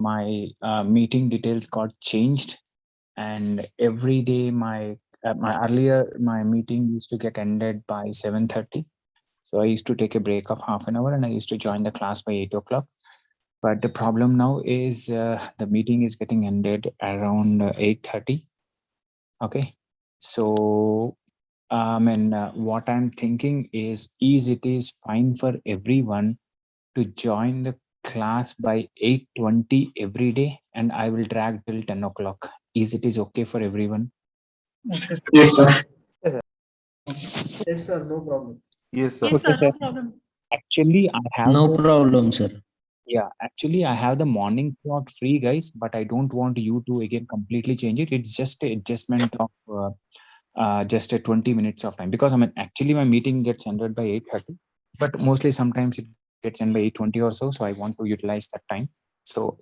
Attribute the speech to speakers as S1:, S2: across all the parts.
S1: my meeting details got changed, and every day my my meeting used to get ended by 7:30. So I used to take a break of half an hour and I used to join the class by 8 o'clock. But the problem now is the meeting is getting ended around 8:30. Okay. So what I'm thinking is it is fine for everyone to join the class by 8:20 every day, and I will drag till 10 o'clock. Is it is okay for everyone?
S2: Okay, sir.
S3: Yes, sir.
S2: Yes, sir. No problem.
S4: Yes, sir.
S5: Yes,
S3: Okay,
S5: sir,
S3: sir.
S5: no problem.
S1: Actually, I have
S6: No
S1: the
S6: problem, sir.
S1: actually I have the morning slot free, guys, but I don't want you to again completely change it. It's just a adjustment of just a 20 minutes of time, because I mean actually my meeting gets ended by 8:30, but mostly sometimes it gets ended by 8:20 or so. So I want to utilize that time. So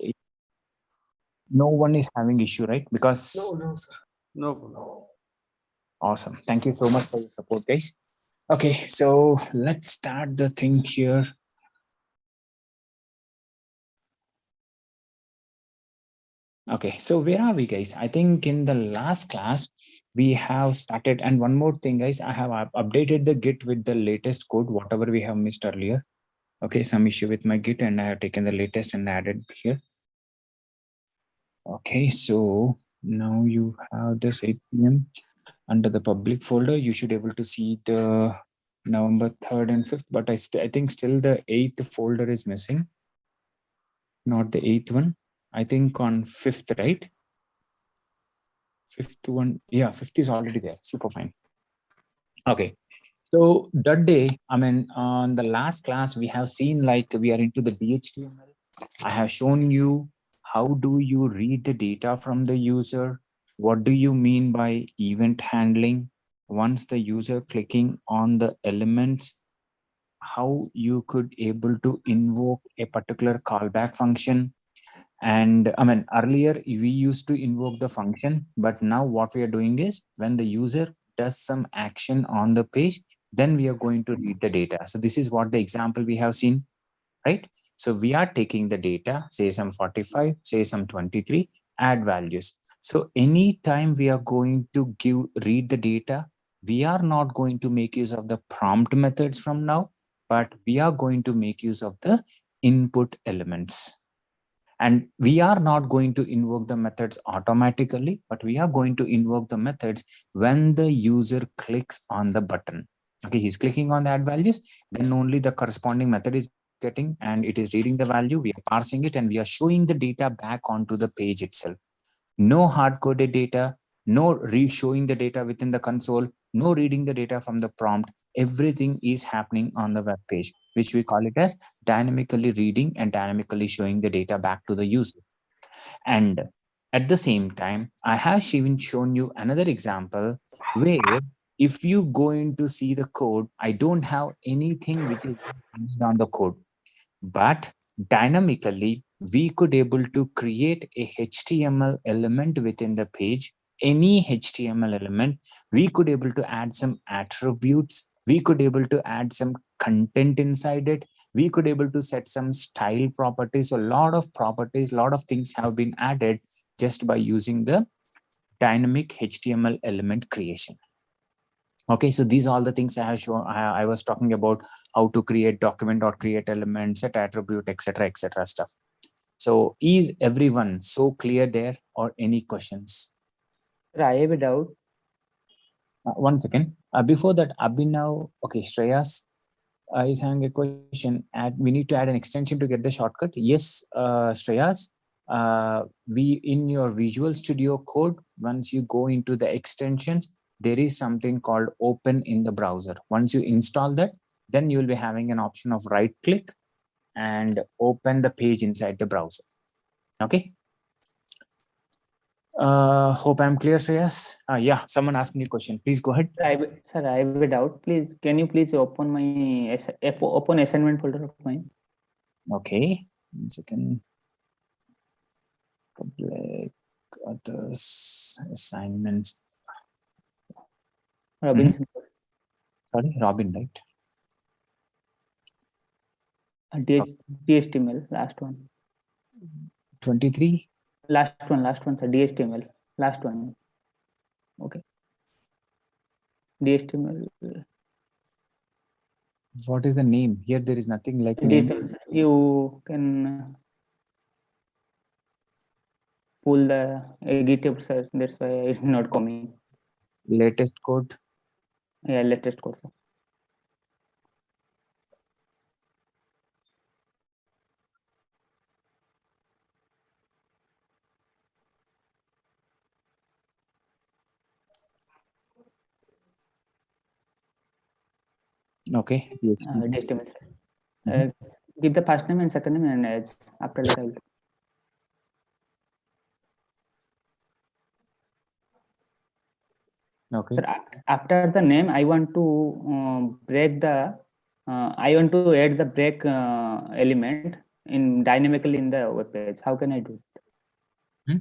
S1: no one is having issue, right? Because
S2: No, sir.
S4: No problem.
S1: awesome. Thank you so much for your support, guys. Okay, so let's start the thing here. Okay, so where are we, guys? I think in the last class we have started, and one more thing, guys, I have updated the Git with the latest code, whatever we have missed earlier. Okay, some issue with my Git, and I have taken the latest and added here. Okay, so now you have this 8 p.m. under the public folder. You should able to see the November 3rd and 5th, but I think still the 8th folder is missing, not the 8th one. I think on 5th, right? 5th one, yeah, 5th is already there. Super fine. Okay, so that day, I mean, on the last class, we have seen like we are into the DHTML. I have shown you how do you read the data from the user? What do you mean by event handling? Once the user clicking on the elements, how you could able to invoke a particular callback function. And I mean, earlier we used to invoke the function, but now what we are doing is when the user does some action on the page, then we are going to read the data. So this is what the example we have seen, right? So we are taking the data, say some 45, say some 23, add values. So anytime we are going to read the data, we are not going to make use of the prompt methods from now, but we are going to make use of the input elements. And we are not going to invoke the methods automatically, but we are going to invoke the methods when the user clicks on the button. Okay, he's clicking on the add values, then only the corresponding method is getting, and it is reading the value, we are parsing it, and we are showing the data back onto the page itself. No hard-coded data, no re-showing the data within the console, no reading the data from the prompt. Everything is happening on the web page, which we call it as dynamically reading and dynamically showing the data back to the user. And at the same time, I have even shown you another example where if you go in to see the code, I don't have anything which is on the code, but dynamically we could able to create a HTML element within the page. Any HTML element, we could able to add some attributes, we could able to add some content inside it, we could able to set some style properties. A lot of properties, a lot of things have been added just by using the dynamic HTML element creation. Okay, so these are all the things I have shown. I was talking about how to create document or create elements, set attribute, etc., stuff. So is everyone so clear there, or any questions?
S3: Sir, I have a doubt.
S1: One second. Before that, Abhinav, okay, Shreyas is having a question. We need to add an extension to get the shortcut. Yes, Shreyas, we in your Visual Studio Code, once you go into the extensions, there is something called open in the browser. Once you install that, then you will be having an option of right click and open the page inside the browser. Okay. Hope I'm clear, Shreyas. Yeah, someone asked me a question. Please go ahead.
S3: Sir, I have a doubt. Please, can you please open my open assignment folder of mine?
S1: Okay. 1 second. Public others assignments.
S3: Robinson.
S1: Sorry, Robin, right?
S3: DHTML, last one.
S1: 23.
S3: Last one, sir. DHTML. Last one. Okay. DHTML.
S1: What is the name? Here there is nothing like name.
S3: DHTML, sir. You can pull the GitHub, sir. That's why it's not coming.
S1: Latest code.
S3: Yeah, latest code, sir.
S1: Okay.
S3: DHTML, sir. Give the first name and second name and ads. After that, I will.
S1: Okay.
S3: Sir, after the name, I want to break the. I want to add the break element in dynamically in the web page. How can I do it?
S1: Hmm?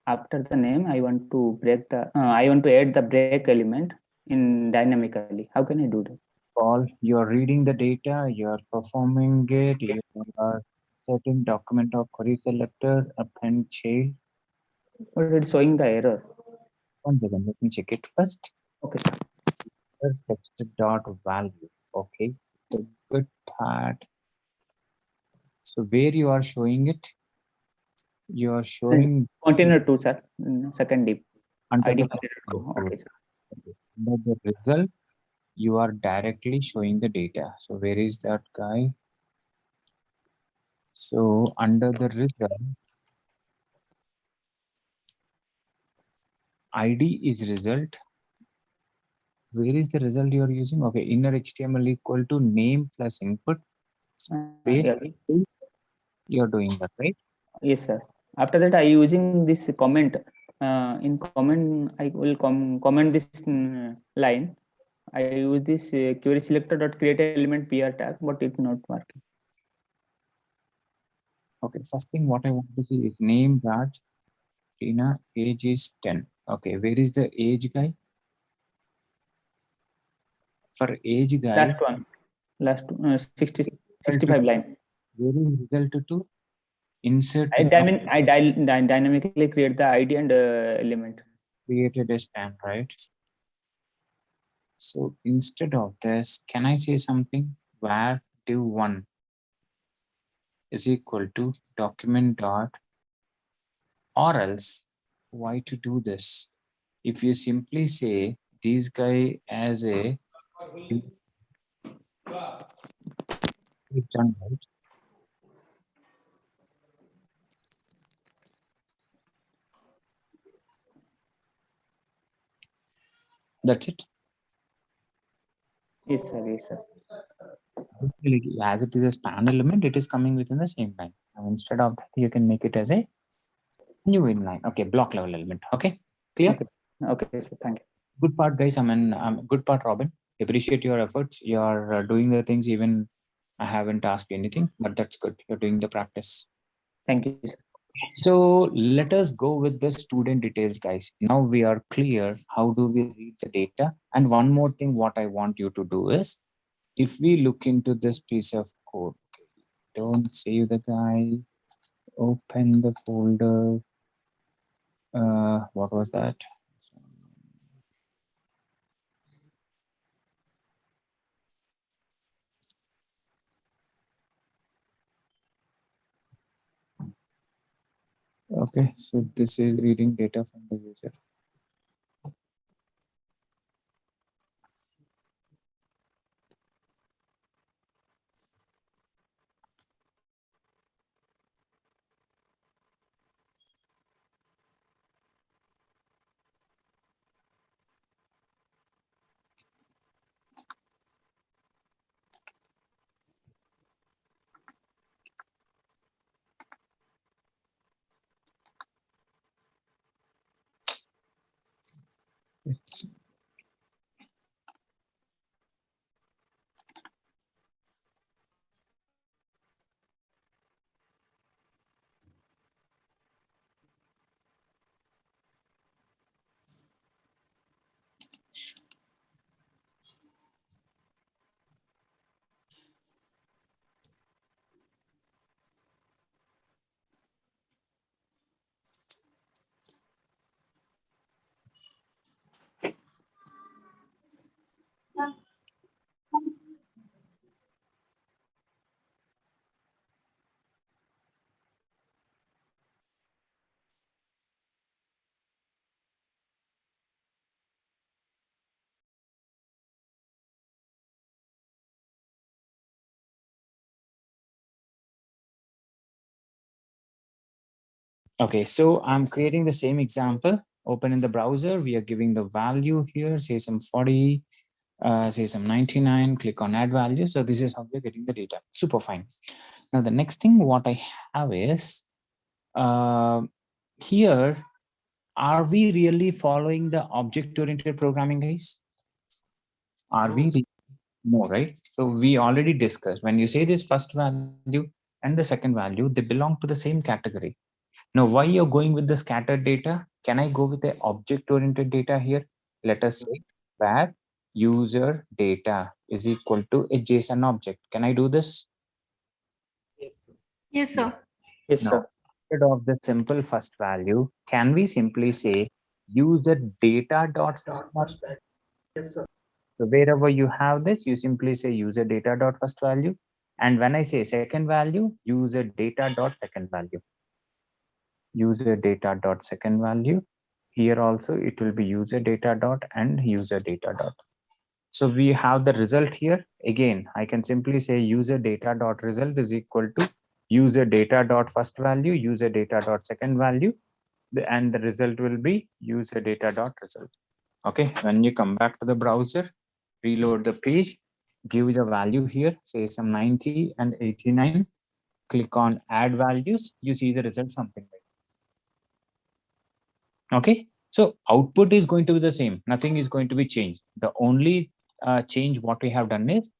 S3: After the name, I want to break the. I want to add the break element in dynamically. How can I do that?
S1: Paul, you're reading the data, you're performing it, you are setting document or query selector, append child.
S3: But it's showing the error.
S1: One second, let me check it first.
S3: Okay.
S1: Text dot value. Okay. The good part. So where you are showing it, you are showing
S3: Container 2, sir. Second deep.
S1: under
S3: ID
S1: the,
S3: container 2. Okay, sir.
S1: under the result, you are directly showing the data. So where is that guy? So under the result, ID is result. Where is the result you are using? Okay, inner HTML equal to name plus input. Space.
S3: Yeah.
S1: You're doing that, right?
S3: Yes, sir. After that, I using this comment. In comment, I will comment this line. I use this query selector dot create element PR tag, but it's not working.
S1: Okay, first thing what I want to see is name Raj, Tina, age is 10. Okay, where is the age guy? For age guy,
S3: Last 65 line.
S1: where is result to insert
S3: I dynamically create the ID and element.
S1: created a span, right? So instead of this, can I say something? Where div one is equal to document dot, or else why to do this? If you simply say this guy as a it's done, right? That's it.
S3: Yes, sir. Yes, sir.
S1: As it is a span element, it is coming within the same line. Now, instead of that, you can make it as a new inline. Okay, block level element. Okay, clear?
S3: Okay, sir. Thank you.
S1: Good part, guys. I mean, good part, Robin. Appreciate your efforts. You're doing the things even I haven't asked you anything, but that's good. You're doing the practice.
S3: Thank you, sir.
S1: So let us go with the student details, guys. Now we are clear. How do we read the data? And one more thing, what I want you to do is, if we look into this piece of code, okay, don't save the guy, open the folder. What was that? Okay, so this is reading data from the user. It's Okay, so I'm creating the same example. Open in the browser. We are giving the value here, say some 40, say some 99, click on add value. So this is how we're getting the data. Super fine. Now the next thing what I have is here, are we really following the object-oriented programming, guys? Are we? No, right? So we already discussed when you say this first value and the second value, they belong to the same category. Now, why you're going with the scattered data? Can I go with the object-oriented data here? Let us say where user data is equal to a JSON object. Can I do this?
S2: Yes, sir.
S3: Yes,
S1: No.
S3: sir.
S1: Instead of the simple first value, can we simply say user data dot first value?
S2: Yes, sir.
S1: So wherever you have this, you simply say user data dot first value. And when I say second value, user data dot second value. User data dot second value. Here also it will be user data dot and user data dot. So we have the result here. Again, I can simply say user data dot result is equal to user data dot first value, user data dot second value, and the result will be user data dot result. Okay, when you come back to the browser, reload the page, give the value here, say some 90 and 89, click on add values, you see the result something like that. Okay, so output is going to be the same, nothing is going to be changed. The only change what we have done is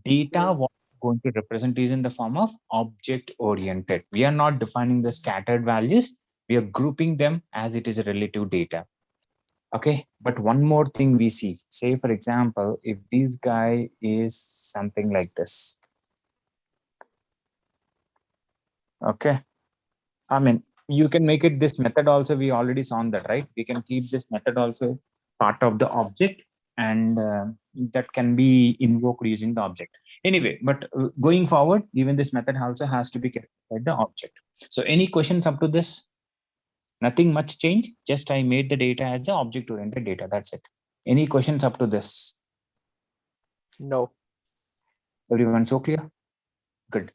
S1: data what we're going to represent is in the form of object oriented. We are not defining the scattered values, we are grouping them as it is a relative data. Okay, but one more thing we see, say for example, if this guy is something like this. Okay, I mean, you can make it this method also. We already saw that, right? We can keep this method also part of the object, and that can be invoked using the object. Anyway, but going forward, even this method also has to be kept by the object. So, any questions up to this? Nothing much change. Just I made the data as the object-oriented data. That's it. Any questions up to this?
S4: No.
S1: Everyone so clear? Good.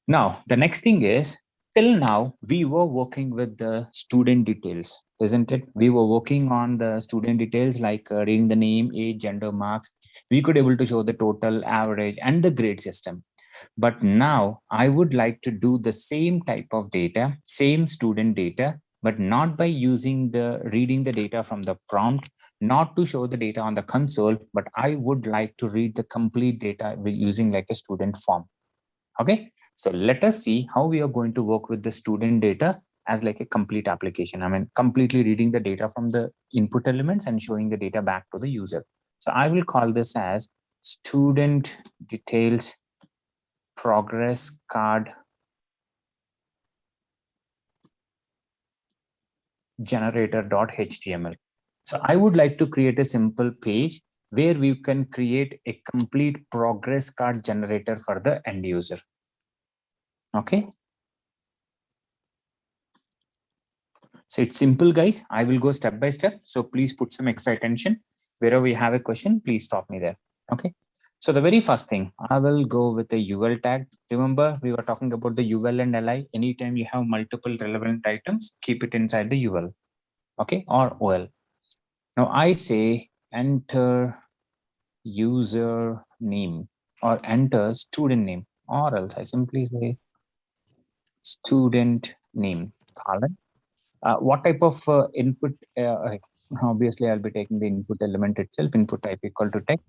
S1: Now, the next thing is, till now, we were working with the student details, isn't it? We were working on the student details like reading the name, age, gender, marks. We could able to show the total, average, and the grade system. But now I would like to do the same type of data, same student data, but not by using the reading the data from the prompt, not to show the data on the console, but I would like to read the complete data using like a student form. Okay, so let us see how we are going to work with the student data as like a complete application. I mean, completely reading the data from the input elements and showing the data back to the user. So I will call this as student details progress card generator.html. So I would like to create a simple page where we can create a complete progress card generator for the end user. Okay. So it's simple, guys. I will go step by step. So please put some extra attention. Wherever you have a question, please stop me there. Okay. So the very first thing, I will go with the UL tag. Remember, we were talking about the UL and LI. Anytime you have multiple relevant items, keep it inside the UL. Okay, or OL. Now I say enter user name or enter student name, or else I simply say student name colon. What type of input? Obviously, I'll be taking the input element itself, input type equal to text.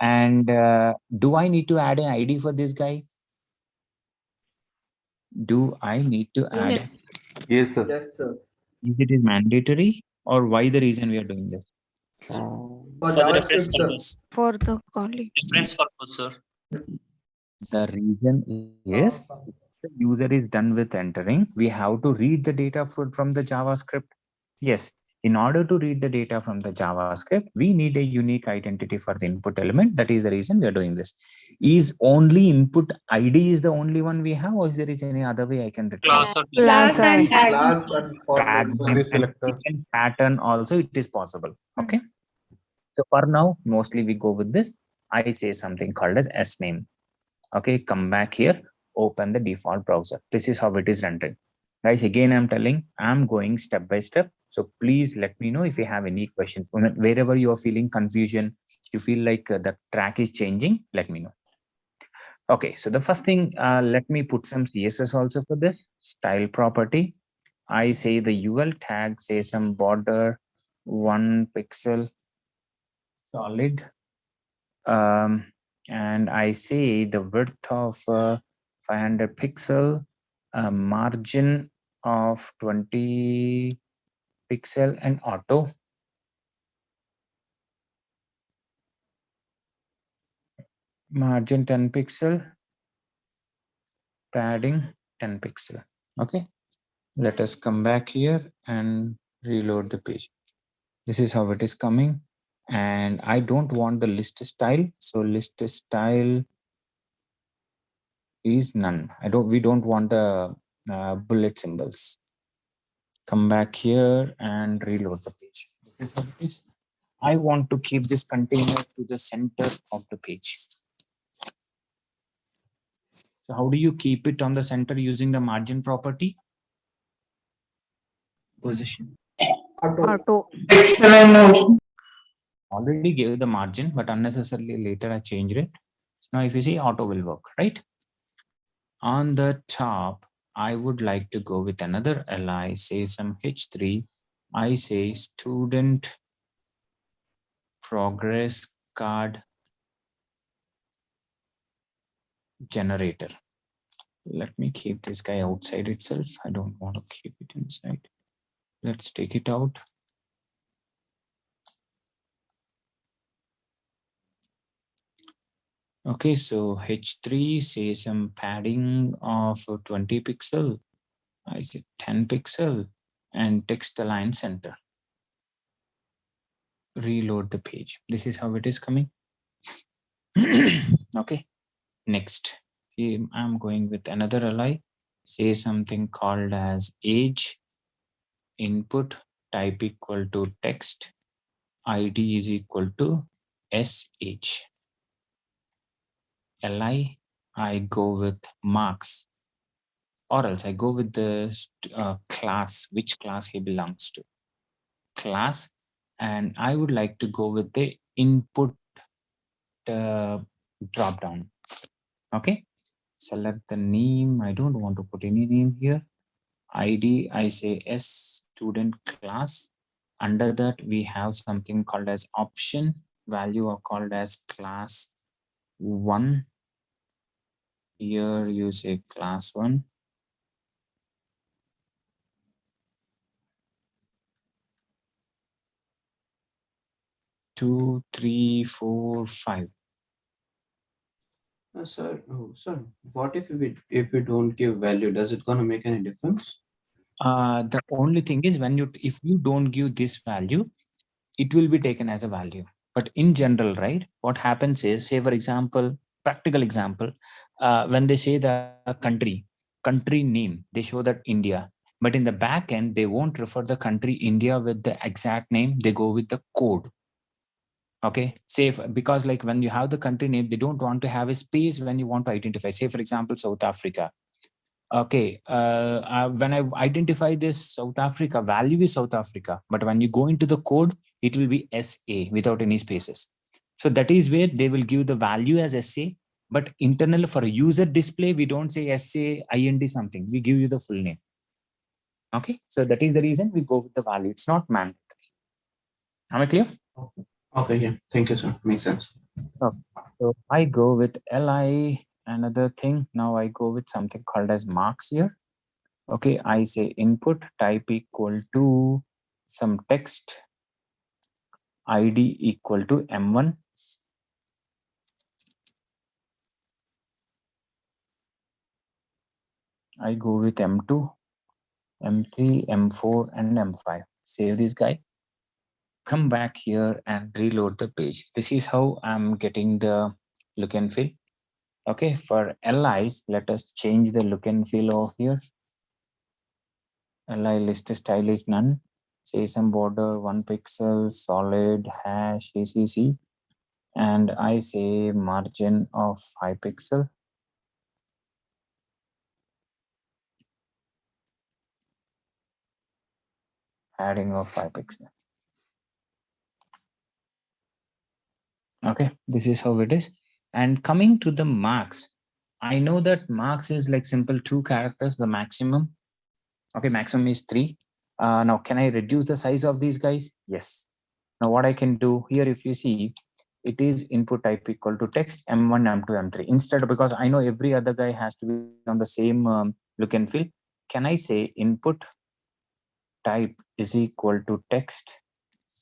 S1: And do I need to add an ID for this guy? Do I need to add?
S2: Yes.
S4: Yes, sir.
S2: Yes, sir.
S1: If it is mandatory, or why the reason we are doing this?
S2: For
S5: For the reference
S2: JavaScript, sir.
S5: purpose.
S6: For the calling.
S5: Reference purpose, sir.
S1: The reason is the user is done with entering, we have to read the data from the JavaScript. Yes, in order to read the data from the JavaScript, we need a unique identity for the input element. That is the reason we are doing this. Is only input ID is the only one we have, or is there is any other way I can retrieve?
S5: Class or
S6: Class and tag.
S2: Class and
S1: Tag
S2: format.
S1: and
S4: Selector.
S1: even pattern also it is possible. Okay. So for now, mostly we go with this. I say something called as S name. Okay, come back here, open the default browser. This is how it is rendering. Guys, again, I'm telling, I'm going step by step. So please let me know if you have any questions. Wherever you are feeling confusion, you feel like the track is changing, let me know. Okay, so the first thing, let me put some CSS also for this style property. I say the UL tag, say some border 1 pixel solid. And I say the width of 500 pixel, margin of 20 pixel and auto. Margin 10 pixel, padding 10 pixel. Okay, let us come back here and reload the page. This is how it is coming. And I don't want the list style. So list style is none. We don't want the bullet symbols. Come back here and reload the page. This is how it is. I want to keep this container to the center of the page. So how do you keep it on the center using the margin property? Position.
S6: Auto.
S1: Already gave the margin, but unnecessarily later I changed it. Now if you see, auto will work, right? On the top, I would like to go with another li, say some h3. I say student progress card generator. Let me keep this guy outside itself. I don't want to keep it inside. Let's take it out. Okay, so H3 say some padding of 20 pixel. I say 10 pixel and text align center. Reload the page. This is how it is coming. Okay, next. I'm going with another li. Say something called as age, input, type equal to text, ID is equal to sh. Li, I go with marks, or else I go with the class, which class he belongs to. Class, and I would like to go with the input drop down. Okay, select the name. I don't want to put any name here. ID, I say S student class. Under that, we have something called as option. Value are called as class 1. Here you say class 1. Two, three, four, five.
S2: Sir, what if we don't give value? Does it gonna make any difference?
S1: The only thing is if you don't give this value, it will be taken as a value. But in general, right, what happens is, say for example, practical example, when they say the country name, they show that India, but in the back end, they won't refer the country India with the exact name. They go with the code. Okay, say because like when you have the country name, they don't want to have a space when you want to identify. Say for example, South Africa. Okay, when I identify this South Africa, value is South Africa, but when you go into the code, it will be SA without any spaces. So that is where they will give the value as SA, but internal for a user display, we don't say SA IND something. We give you the full name. Okay, so that is the reason we go with the value. It's not mandatory. Am I clear?
S2: Okay, yeah. Thank you, sir. Makes sense.
S1: Okay. So I go with LI, another thing. Now I go with something called as marks here. Okay, I say input type equal to some text, ID equal to M1. I go with M2, M3, M4, and M5. Save this guy. Come back here and reload the page. This is how I'm getting the look and feel. Okay, for LIs, let us change the look and feel over here. Li list style is none. Say some border 1 pixel, solid, hash, ACC. And I say margin of 5 pixel. padding of 5 pixels. Okay, this is how it is. And coming to the marks, I know that marks is like simple 2 characters, the maximum. Okay, maximum is 3. Now, can I reduce the size of these guys? Yes. Now, what I can do here, if you see, it is input type equal to text M1, M2, M3. Instead, because I know every other guy has to be on the same look and feel, can I say input type is equal to text?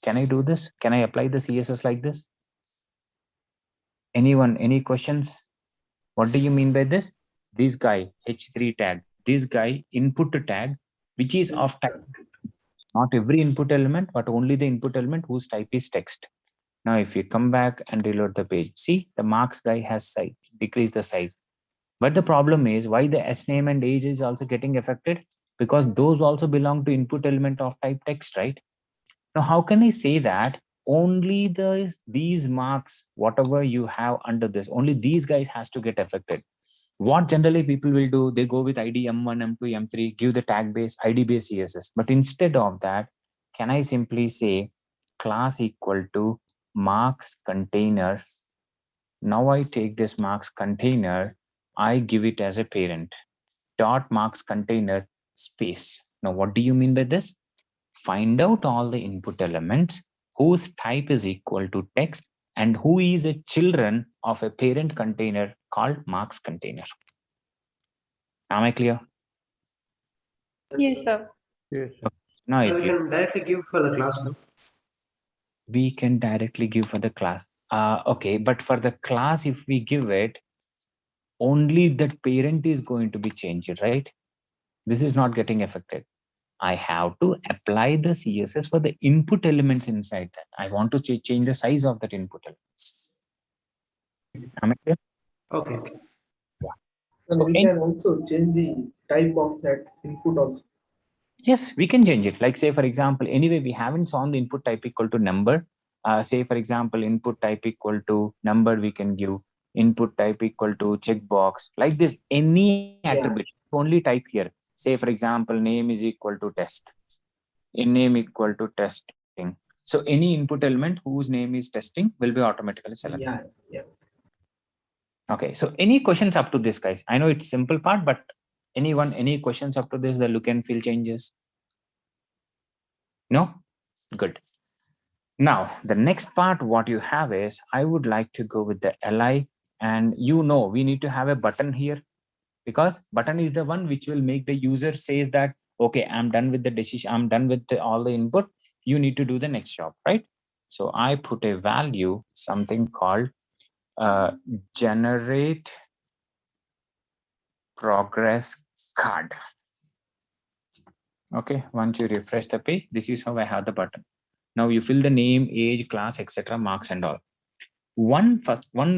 S1: Can I do this? Can I apply the CSS like this? Anyone, any questions? What do you mean by this? This guy, H3 tag, this guy input tag, which is of type. Not every input element, but only the input element whose type is text. Now, if you come back and reload the page, see the marks guy has size, decrease the size. But the problem is why the S name and age is also getting affected, because those also belong to input element of type text, right? Now, how can I say that only these marks, whatever you have under this, only these guys has to get affected? What generally people will do, they go with ID M1, M2, M3, give the tag base, ID base CSS. But instead of that, can I simply say class equal to marks container? Now I take this marks container, I give it as a parent, dot marks container space. Now, what do you mean by this? Find out all the input elements whose type is equal to text and who is a children of a parent container called marks container. Am I clear?
S6: Yes, sir.
S4: Yes.
S1: Now,
S5: So we can directly give for the class now.
S1: we can directly give for the class. Okay, but for the class, if we give it, only that parent is going to be changed, right? This is not getting affected. I have to apply the CSS for the input elements inside that. I want to change the size of that input elements. Am I clear?
S5: Okay. Okay.
S7: And we
S1: Okay.
S7: can also change the type of that input also.
S1: Yes, we can change it. Like say, for example, anyway, we haven't shown the input type equal to number. Say, for example, input type equal to number, we can give input type equal to checkbox. Like this, any attribute, only type here. Say, for example, name is equal to test. In name equal to testing. So any input element whose name is testing will be automatically selected.
S7: Yeah, yeah.
S1: Okay, so any questions up to this, guys? I know it's simple part, but anyone, any questions up to this, the look and feel changes? No? Good. Now, the next part, what you have is, I would like to go with the li, and you know, we need to have a button here, because button is the one which will make the user says that, okay, I'm done with the decision, I'm done with all the input, you need to do the next job, right? So I put a value, something called generate progress card. Okay, once you refresh the page, this is how I have the button. Now you fill the name, age, class, etc., marks and all. One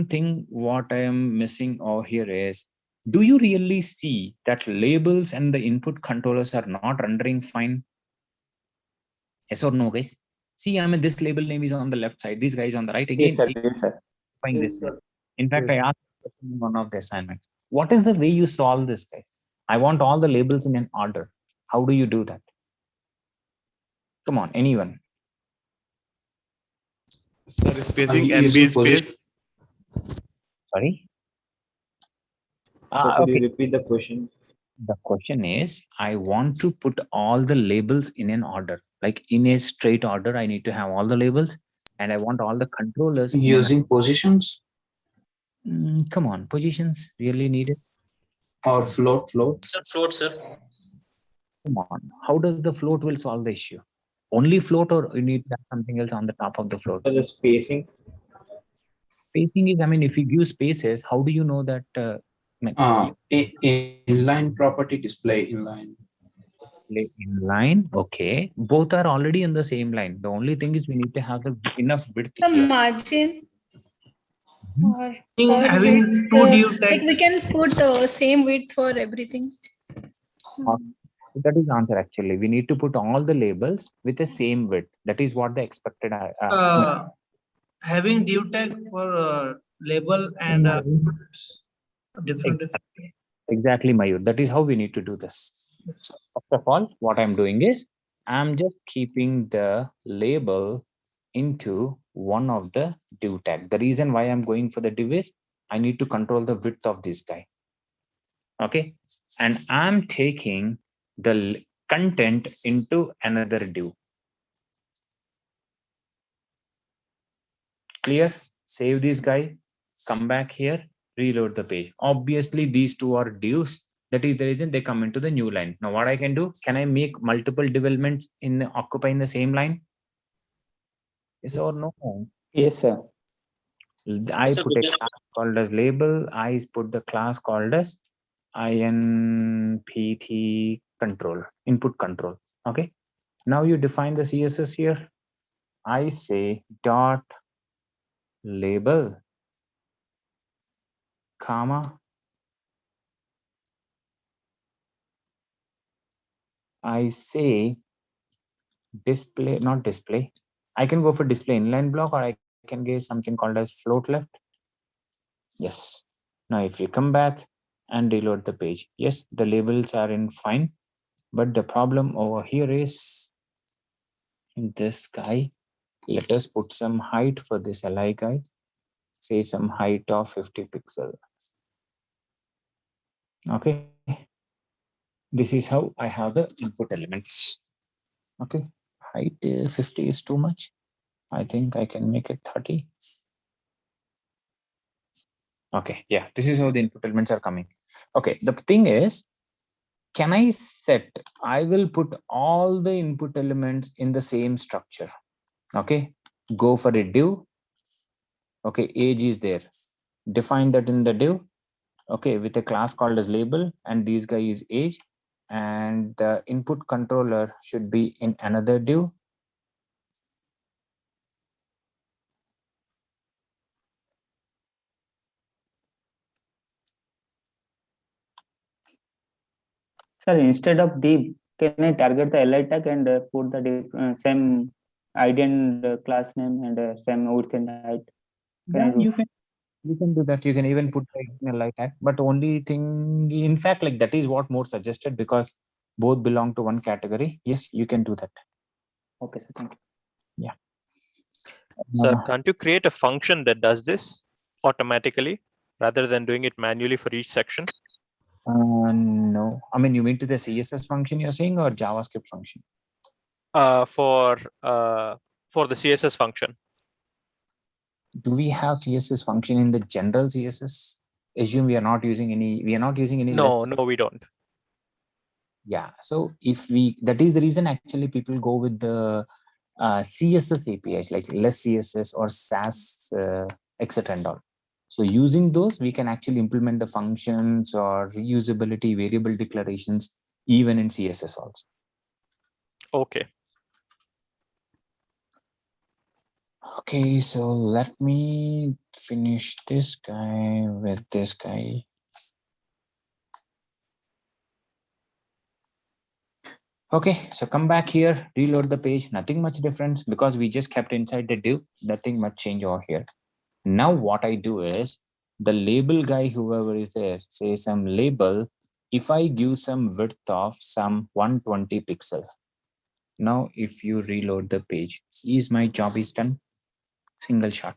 S1: thing what I am missing over here is, do you really see that labels and the input controllers are not rendering fine? Yes or no, guys? See, I mean, this label name is on the left side, this guy is on the right. Again,
S3: Yes, sir.
S1: find
S7: Yes,
S1: this.
S7: sir.
S1: In fact,
S4: Yes.
S1: I asked in one of the assignments, what is the way you solve this, guys? I want all the labels in an order. How do you do that? Come on, anyone.
S4: Sir, spacing
S2: I'm using
S4: NB space.
S1: Sorry.
S2: So could
S1: Okay.
S2: you repeat the question?
S1: The question is, I want to put all the labels in an order, like in a straight order. I need to have all the labels, and I want all the controllers in an-
S2: Using positions
S1: come on, positions really needed.
S2: or float?
S5: Float, sir.
S1: Come on, how does the float will solve the issue? Only float, or you need to have something else on the top of the float?
S2: The spacing.
S1: Spacing is, I mean, if you give spaces, how do you know that?
S2: Inline property display inline.
S1: In line, okay. Both are already in the same line. The only thing is we need to have the enough width
S6: The
S1: here.
S6: margin
S1: Mhm.
S6: or
S5: Having
S6: width,
S5: two div
S6: like we
S5: tags.
S6: can put same width for everything.
S1: That is the answer actually. We need to put all the labels with the same width. That is what the expected.
S5: Having div tag for label and different.
S1: Exactly, Mayur. That is how we need to do this. So first of all, what I'm doing is, I'm just keeping the label into one of the div tag. The reason why I'm going for the div is I need to control the width of this guy. Okay. And I'm taking the content into another div. Clear? Save this guy, come back here, reload the page. Obviously, these two are divs. That is the reason they come into the new line. Now, what I can do, can I make multiple div elements occupying the same line? Yes or no?
S3: Yes, sir.
S1: I put a class called as label. I put the class called as inpt control, input control. Okay. Now you define the CSS here. I say dot label, comma, I say display, not display. I can go for display inline block, or I can get something called as float left. Yes. Now, if you come back and reload the page, yes, the labels are in fine. But the problem over here is in this guy. Let us put some height for this li guy. Say some height of 50 pixel. Okay. This is how I have the input elements. Okay. Height 50 is too much. I think I can make it 30. Okay, yeah, this is how the input elements are coming. Okay, the thing is, can I set, I will put all the input elements in the same structure. Okay, go for a div. Okay, age is there. Define that in the div. Okay, with a class called as label, and this guy is age, and the input controller should be in another div.
S3: Sir, instead of div, can I target the li tag and put the same ID and class name and same width and height?
S1: Yeah, you can do that. You can even put the like that. But only thing, in fact, like that is what more suggested, because both belong to one category. Yes, you can do that.
S3: Okay, sir. Thank you.
S1: Yeah.
S4: Sir, can't you create a function that does this automatically rather than doing it manually for each section?
S1: No, I mean, you mean to the CSS function you're saying, or JavaScript function?
S4: For the CSS function.
S1: Do we have CSS function in the general CSS? Assume we are not using any.
S4: No, we don't.
S1: Yeah. So if we, that is the reason actually people go with the CSS APIs, like less CSS or SAS, etc. and all. So using those, we can actually implement the functions or reusability, variable declarations, even in CSS also.
S4: Okay.
S1: Okay, so let me finish this guy with this guy. Okay, so come back here, reload the page, nothing much difference because we just kept inside the div, nothing much change over here. Now what I do is, the label guy, whoever is there, say some label, if I give some width of some 120 pixels. Now, if you reload the page, my job is done, single shot.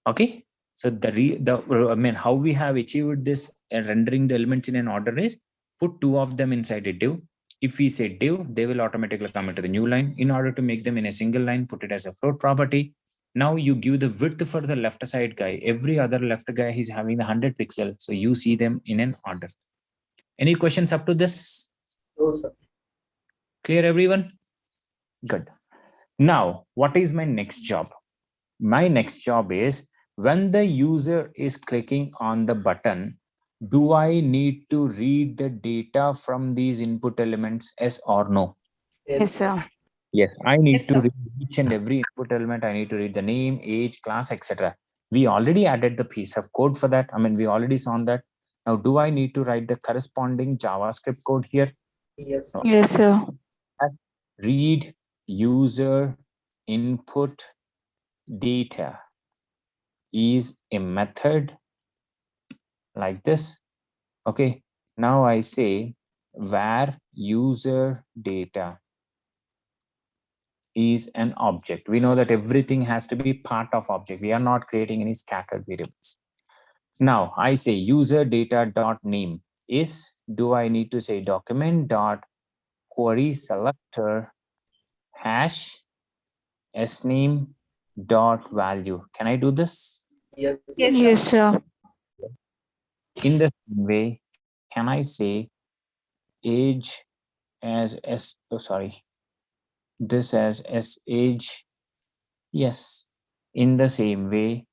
S1: Okay, so I mean, how we have achieved this rendering the elements in an order is, put two of them inside a div. If we say div, they will automatically come into the new line. In order to make them in a single line, put it as a float property. Now you give the width for the left side guy. Every other left guy is having the 100 pixels. So you see them in an order. Any questions up to this?
S7: No, sir.
S1: Clear, everyone? Good. Now, what is my next job? My next job is, when the user is clicking on the button, do I need to read the data from these input elements, yes or no?
S6: Yes, sir.
S1: Yes, I need
S6: Yes,
S1: to
S6: sir.
S1: read each and every input element. I need to read the name, age, class, etc. We already added the piece of code for that. I mean, we already saw that. Now, do I need to write the corresponding JavaScript code here?
S7: Yes.
S1: No.
S6: Yes, sir.
S1: Read user input data is a method like this. Okay, now I say where user data is an object. We know that everything has to be part of object. We are not creating any scattered variables. Now I say user data dot name is, do I need to say document dot query selector hash sname dot value? Can I do this?
S7: Yes.
S6: Yes, sir.
S1: In the same way, can I say age as this as age? Yes. In the same way,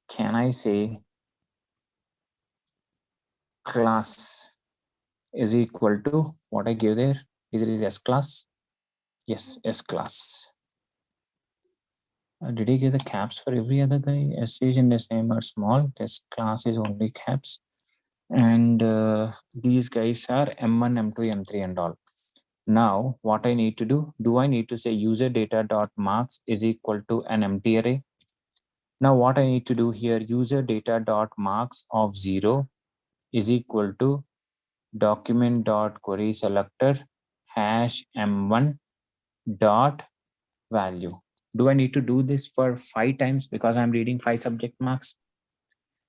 S1: can I say class is equal to what I give there? Is it S class? Yes, S class. Did he give the caps for every other guy? SH and SName are small. This class is only caps. And these guys are M1, M2, M3 and all. Now, what I need to do I need to say user data dot marks is equal to an empty array? Now, what I need to do here, user data dot marks of 0 is equal to document dot query selector hash M1 dot value. Do I need to do this for 5 times because I'm reading 5 subject marks?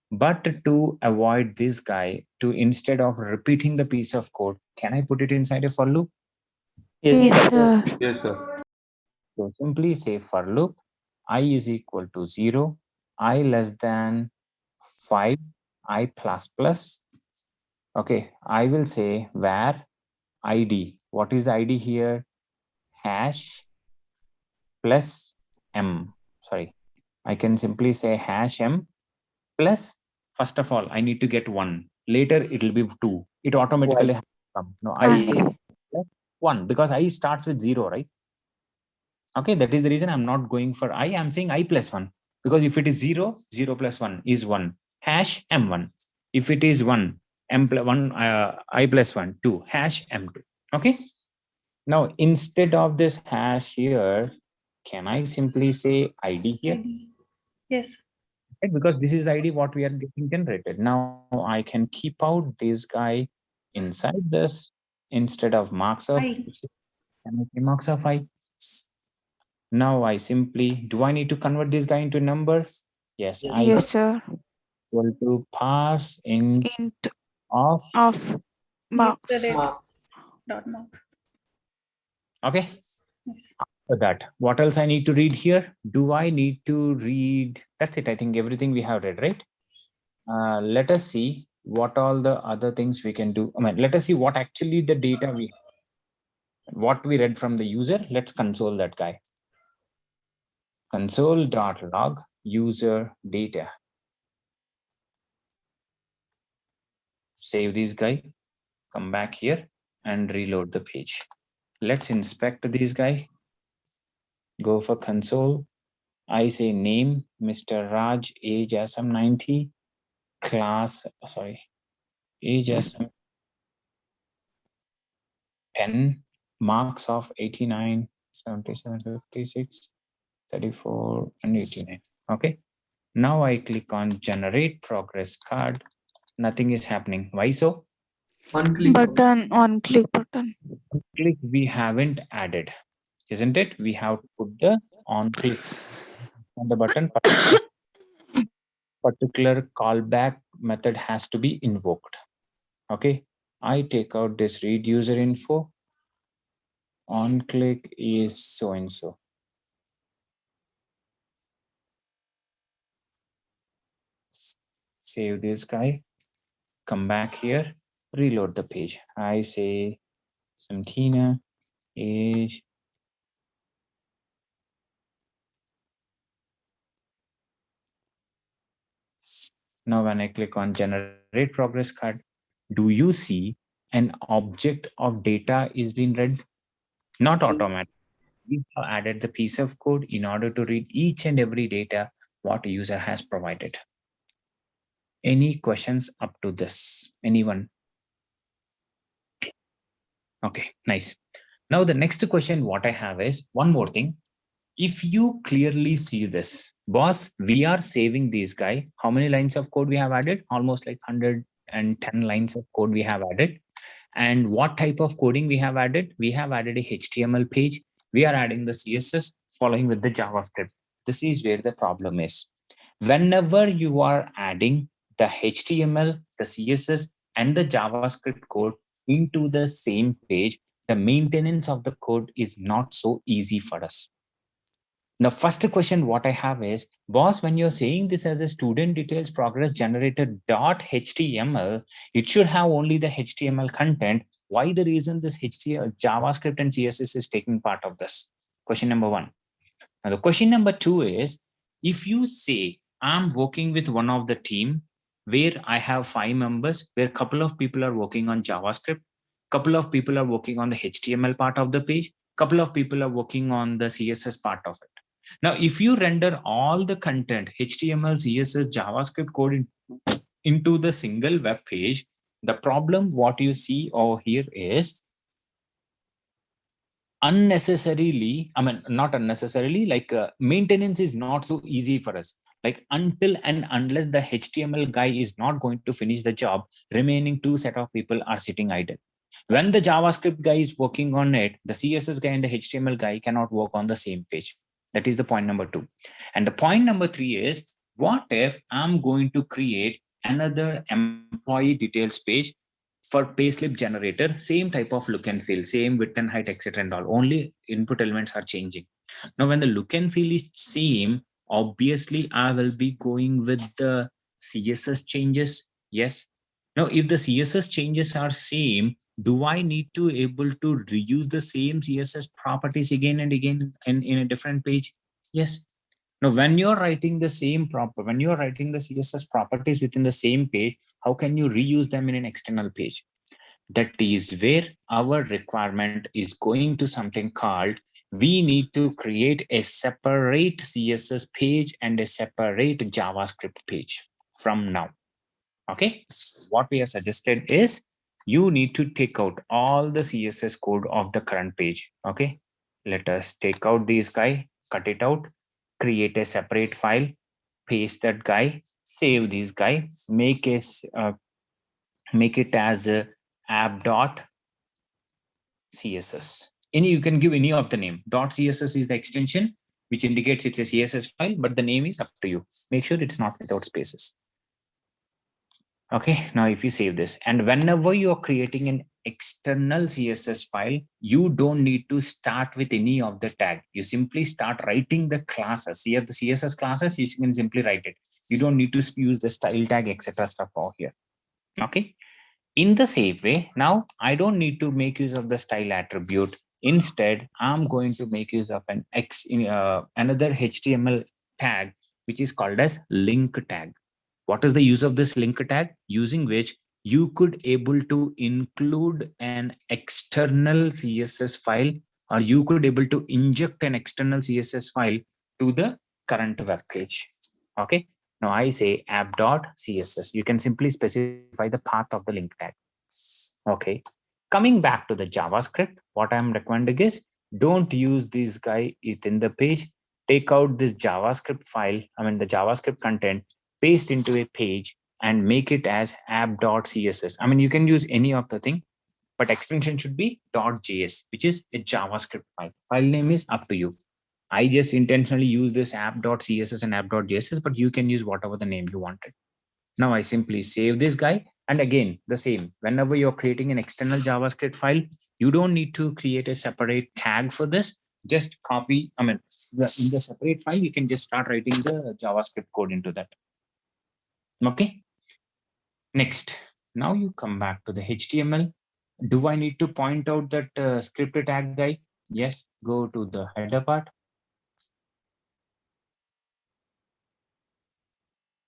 S1: But to avoid this guy, to instead of repeating the piece of code, can I put it inside a for loop?
S3: Yes,
S6: Yes,
S3: sir.
S6: sir.
S8: Yes, sir.
S1: So simply say for loop I is equal to 0, I less than 5, I plus plus. Okay, I will say where ID. What is ID here? Hash plus M. Sorry, I can simply say hash M plus, first of all, I need to get 1. Later it will be 2. It automatically has to come. No, I plus 1 because I starts with 0, right? Okay, that is the reason I'm not going for I. I'm saying I plus 1 because if it is 0, 0 plus 1 is 1. Hash M1. If it is 1, M plus 1, I plus 1, 2. Hash M2. Okay. Now, instead of this hash here, can I simply say ID here?
S6: Yes.
S1: Right? Because this is the ID what we are getting generated. Now I can keep out this guy inside this instead of marks of
S6: I.
S1: can I say marks of I. Now I simply, do I need to convert this guy into number? Yes, I
S6: Yes, sir.
S1: equal to pass int
S6: Int
S1: of
S6: of marks.
S7: Marks.
S1: okay.
S6: Yes.
S1: After that, what else I need to read here? Do I need to read? That's it. I think everything we have read, right? Let us see what all the other things we can do. I mean, let us see what actually the data what we read from the user. Let's console that guy. Console.log user data. Save this guy, come back here and reload the page. Let's inspect this guy. Go for console. I say name, Mr. Raj, age as 90, class, age as 10, marks of 89, 77, 56, 34, and 89. Okay. Now I click on generate progress card. Nothing is happening. Why so?
S7: One click.
S6: Button, one click button.
S1: Click we haven't added, isn't it? We have to put the on click on the button. Particular callback method has to be invoked. Okay. I take out this read user info. On click is so and so. Save this guy. Come back here. Reload the page. I say Samtina age. Now when I click on generate progress card, do you see an object of data is being read? Not automatic. We have added the piece of code in order to read each and every data what a user has provided. Any questions up to this? Anyone? Okay, nice. Now the next question what I have is one more thing. If you clearly see this, boss, we are saving this guy. How many lines of code we have added? Almost like 100, 110 lines of code we have added. And what type of coding we have added? We have added a HTML page. We are adding the CSS following with the JavaScript. This is where the problem is. Whenever you are adding the HTML, the CSS, and the JavaScript code into the same page, the maintenance of the code is not so easy for us. Now, first question what I have is, boss, when you're saying this as a student details progress generator .html, it should have only the HTML content. Why the reason this HTML, JavaScript and CSS is taking part of this? Question number one. Now, the question number two is, if you say I'm working with one of the team where I have 5 members, where a couple of people are working on JavaScript, couple of people are working on the HTML part of the page, couple of people are working on the CSS part of it. Now, if you render all the content, HTML, CSS, JavaScript code into the single web page, the problem what you see over here is unnecessarily, not unnecessarily, like maintenance is not so easy for us. Like until and unless the HTML guy is not going to finish the job, remaining 2 set of people are sitting idle. When the JavaScript guy is working on it, the CSS guy and the HTML guy cannot work on the same page. That is the point number 2. And the point number 3 is, what if I'm going to create another employee details page for payslip generator, same type of look and feel, same width and height, etc. and all, only input elements are changing. Now, when the look and feel is same, obviously I will be going with the CSS changes. Yes. Now, if the CSS changes are same, do I need to able to reuse the same CSS properties again and again in a different page? Yes. Now, when you're writing the same when you're writing the CSS properties within the same page, how can you reuse them in an external page? That is where our requirement is going to something called, we need to create a separate CSS page and a separate JavaScript page from now. Okay. What we have suggested is, you need to take out all the CSS code of the current page. Okay. Let us take out this guy, cut it out, create a separate file, paste that guy, save this guy, make it as a app.css. You can give any of the name. .css is the extension which indicates it's a CSS file, but the name is up to you. Make sure it's not without spaces. Okay, now if you save this, and whenever you are creating an external CSS file, you don't need to start with any of the tag. You simply start writing the classes. Here, the CSS classes, you can simply write it. You don't need to use the style tag, etc. stuff over here. Okay. In the same way, now I don't need to make use of the style attribute. Instead, I'm going to make use of an another HTML tag, which is called as link tag. What is the use of this link tag? Using which you could able to include an external CSS file, or you could able to inject an external CSS file to the current web page. Okay. Now I say app.css. You can simply specify the path of the link tag. Okay. Coming back to the JavaScript, what I'm recommending is, don't use this guy within the page. Take out this JavaScript file, the JavaScript content, paste into a page and make it as app.css. You can use any of the thing, but extension should be .js, which is a JavaScript file. File name is up to you. I just intentionally use this app.css and app.js, but you can use whatever the name you wanted. Now I simply save this guy. And again, the same, whenever you're creating an external JavaScript file, you don't need to create a separate tag for this. Just copy, in the separate file, you can just start writing the JavaScript code into that. Okay. Next, now you come back to the HTML. Do I need to point out that script tag guy? Yes, go to the header part.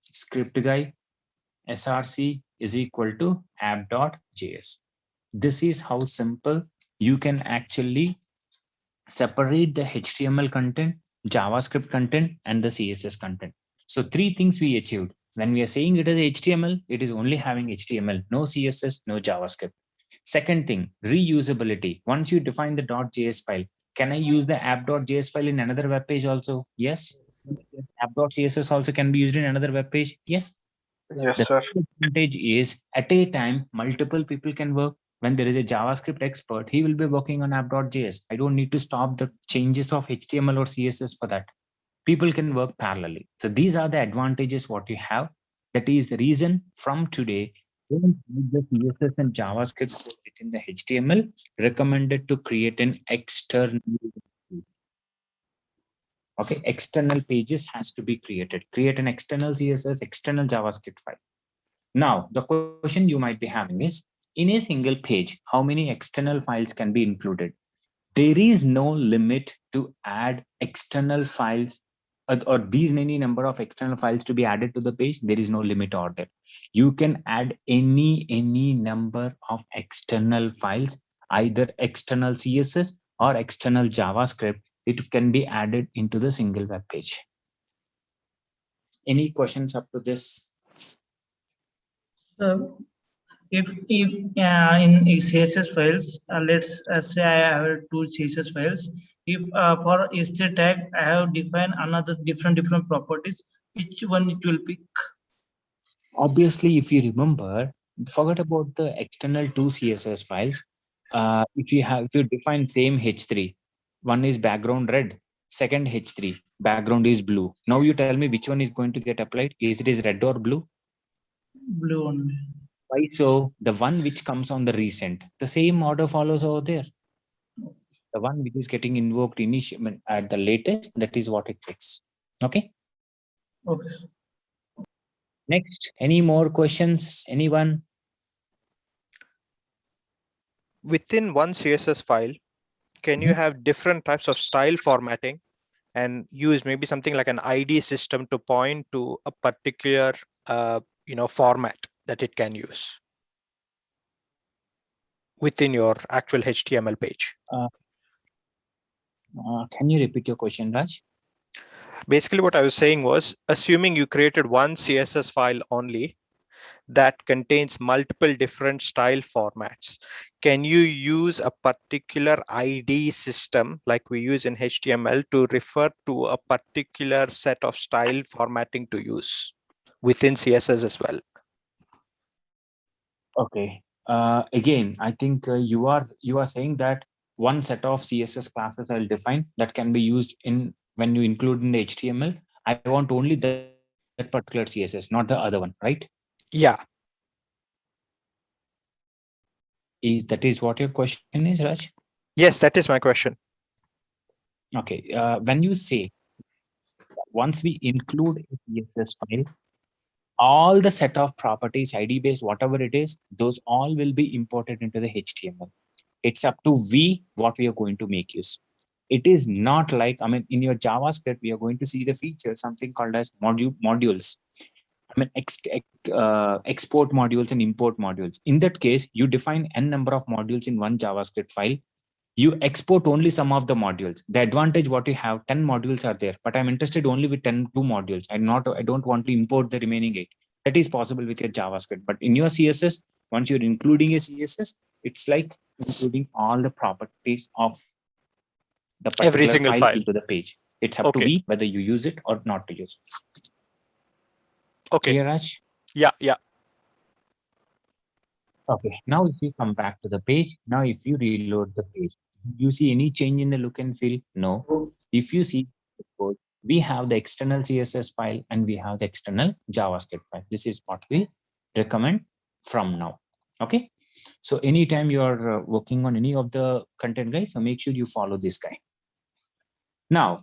S1: Script guy, src is equal to app.js. This is how simple you can actually separate the HTML content, JavaScript content, and the CSS content. So 3 things we achieved. When we are saying it is HTML, it is only having HTML, no CSS, no JavaScript. Second thing, reusability. Once you define the .js file, can I use the app.js file in another web page also? Yes. App.css also can be used in another web page. Yes.
S8: Yes,
S1: The
S8: sir.
S1: advantage is at a time, multiple people can work. When there is a JavaScript expert, he will be working on app.js. I don't need to stop the changes of HTML or CSS for that. People can work parallelly. So these are the advantages what you have. That is the reason from today, don't use the CSS and JavaScript code within the HTML. Recommended to create an external. Okay, external pages has to be created. Create an external CSS, external JavaScript file. Now, the question you might be having is, in a single page, how many external files can be included? There is no limit to add external files or these many number of external files to be added to the page. There is no limit or that. You can add any number of external files, either external CSS or external JavaScript. It can be added into the single web page. Any questions up to this?
S5: So if in CSS files, let's say I have two CSS files. If for st tag I have defined another different properties, which one it will pick?
S1: Obviously, if you remember, forget about the external two CSS files. If you define same H3, one is background red, second H3 background is blue. Now you tell me which one is going to get applied. Is it is red or blue?
S5: Blue only.
S1: Why so? The one which comes on the recent, the same order follows over there. The one which is getting invoked initially at the latest, that is what it takes. Okay.
S5: Okay.
S1: Next, any more questions? Anyone?
S4: Within one CSS file, can you have different types of style formatting and use maybe something like an ID system to point to a particular format that it can use within your actual HTML page?
S1: Can you repeat your question, Raj?
S4: Basically, what I was saying was, assuming you created one CSS file only that contains multiple different style formats, can you use a particular ID system like we use in HTML to refer to a particular set of style formatting to use within CSS as well?
S1: Okay. Again, I think you are saying that one set of CSS classes I'll define that can be used in when you include in the HTML. I want only that particular CSS, not the other one, right?
S4: Yeah.
S1: That is what your question is, Raj?
S4: Yes, that is my question.
S1: Okay. When you say once we include a CSS file, all the set of properties, ID based, whatever it is, those all will be imported into the HTML. It's up to we what we are going to make use. It is not like, I mean, in your JavaScript, we are going to see the feature, something called as modules. I mean, export modules and import modules. In that case, you define n number of modules in one JavaScript file. You export only some of the modules. The advantage what you have, 10 modules are there, but I'm interested only with 2 modules. I don't want to import the remaining 8. That is possible with your JavaScript. But in your CSS, once you're including a CSS, it's like including all the properties of the particular
S4: every single file
S1: into the page. It's up to we whether you use it or not to use it.
S4: Okay.
S1: Clear, Raj?
S4: Yeah.
S1: Okay. Now, if you come back to the page, now if you reload the page, you see any change in the look and feel? No. If you see the code, we have the external CSS file and we have the external JavaScript file. This is what we recommend from now. Okay. So anytime you are working on any of the content, guys, so make sure you follow this guy. Now,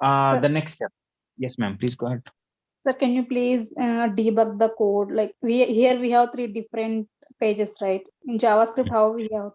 S1: the next step. Yes, ma'am. Please go ahead.
S9: Sir, can you please debug the code? Like we have 3 different pages, right? In JavaScript, how we have?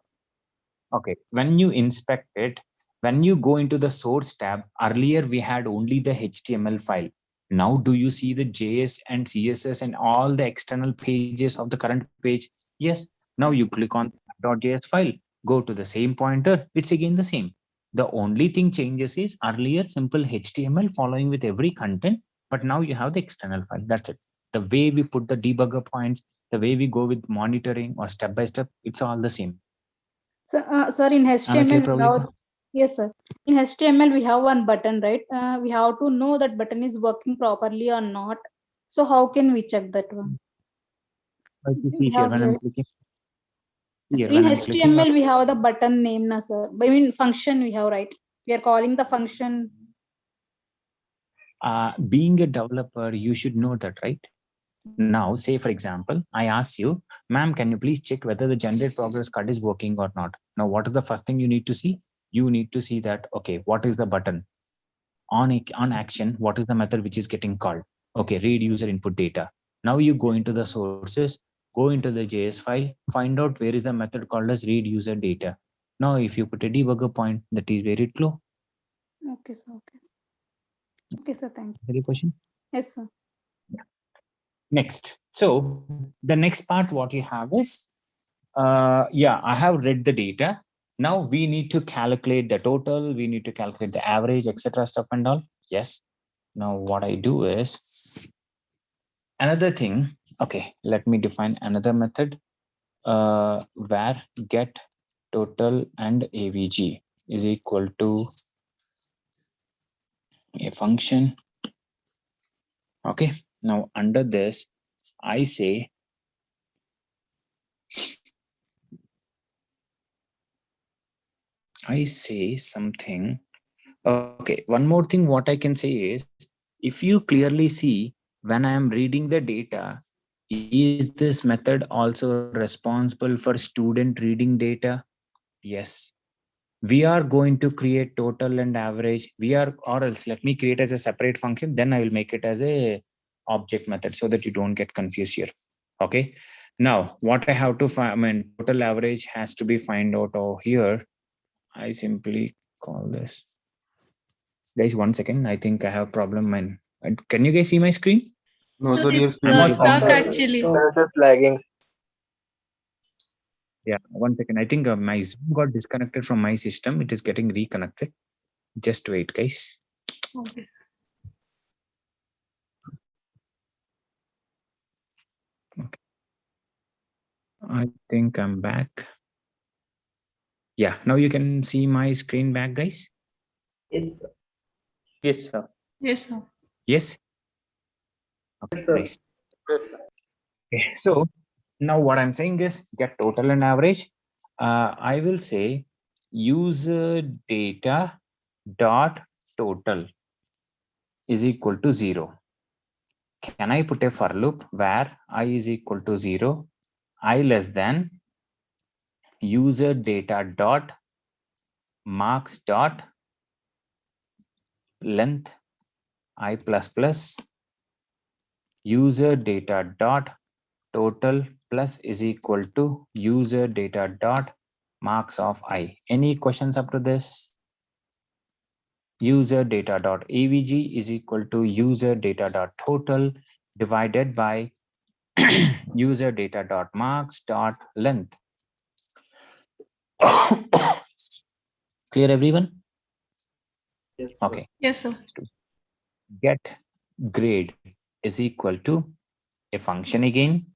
S1: Okay. When you inspect it, when you go into the source tab, earlier we had only the HTML file. Now, do you see the JS and CSS and all the external pages of the current page? Yes. Now you click on .js file, go to the same pointer. It's again the same. The only thing changes is earlier simple HTML following with every content, but now you have the external file. That's it. The way we put the debugger points, the way we go with monitoring or step by step, it's all the same.
S9: So, sir, in HTML, yes, sir. In HTML, we have one button, right? We have to know that button is working properly or not. So how can we check that one?
S1: Like you see
S9: We
S1: here,
S9: have
S1: when I'm
S9: here.
S1: clicking here,
S9: In
S1: when I'm clicking on
S9: HTML, we have the button name, na sir. I mean, function we have, right? We are calling the function.
S1: being a developer, you should know that, right? Now, say for example, I ask you, ma'am, can you please check whether the generate progress card is working or not? Now, what is the first thing you need to see? You need to see that, okay, what is the button? On action, what is the method which is getting called? Okay, read user input data. Now you go into the sources, go into the JS file, find out where is the method called as read user data. Now, if you put a debugger point, that is where it flow.
S9: Okay, sir. Okay. Okay, sir. Thank you.
S1: Any question?
S9: Yes, sir.
S1: Next. So the next part, what you have is, yeah, I have read the data. Now we need to calculate the total. We need to calculate the average, etc. stuff and all. Yes. Now what I do is another thing. Okay, let me define another method. Where get total and AVG is equal to a function. Okay. Now under this, I say something. Okay, one more thing what I can say is, if you clearly see when I am reading the data, is this method also responsible for student reading data? Yes. We are going to create total and average. Or else let me create as a separate function, then I will make it as a object method so that you don't get confused here. Okay. Now, what I have to find, I mean, total average has to be find out over here. I simply call this. Guys, 1 second. I think I have a problem. Can you guys see my screen?
S8: No, sir, your
S6: It's
S8: screen is
S6: stuck
S8: not.
S6: actually.
S8: Just lagging.
S1: Yeah, 1 second. I think my Zoom got disconnected from my system. It is getting reconnected. Just wait, guys.
S6: Okay.
S1: Okay. I think I'm back. Yeah, now you can see my screen back, guys.
S7: Yes, sir.
S3: Yes, sir.
S6: Yes, sir.
S1: Yes. Okay,
S7: Yes, sir.
S1: nice. Okay, so now what I'm saying is get total and average. I will say user data dot total is equal to 0. Can I put a for loop where I is equal to 0, I less than user data dot marks dot length I plus plus user data dot total plus is equal to user data dot marks of I. Any questions up to this? User data dot avg is equal to user data dot total divided by user data dot marks dot length. Clear, everyone?
S7: Yes, sir.
S1: Okay.
S6: Yes, sir.
S1: Get grade is equal to a function again.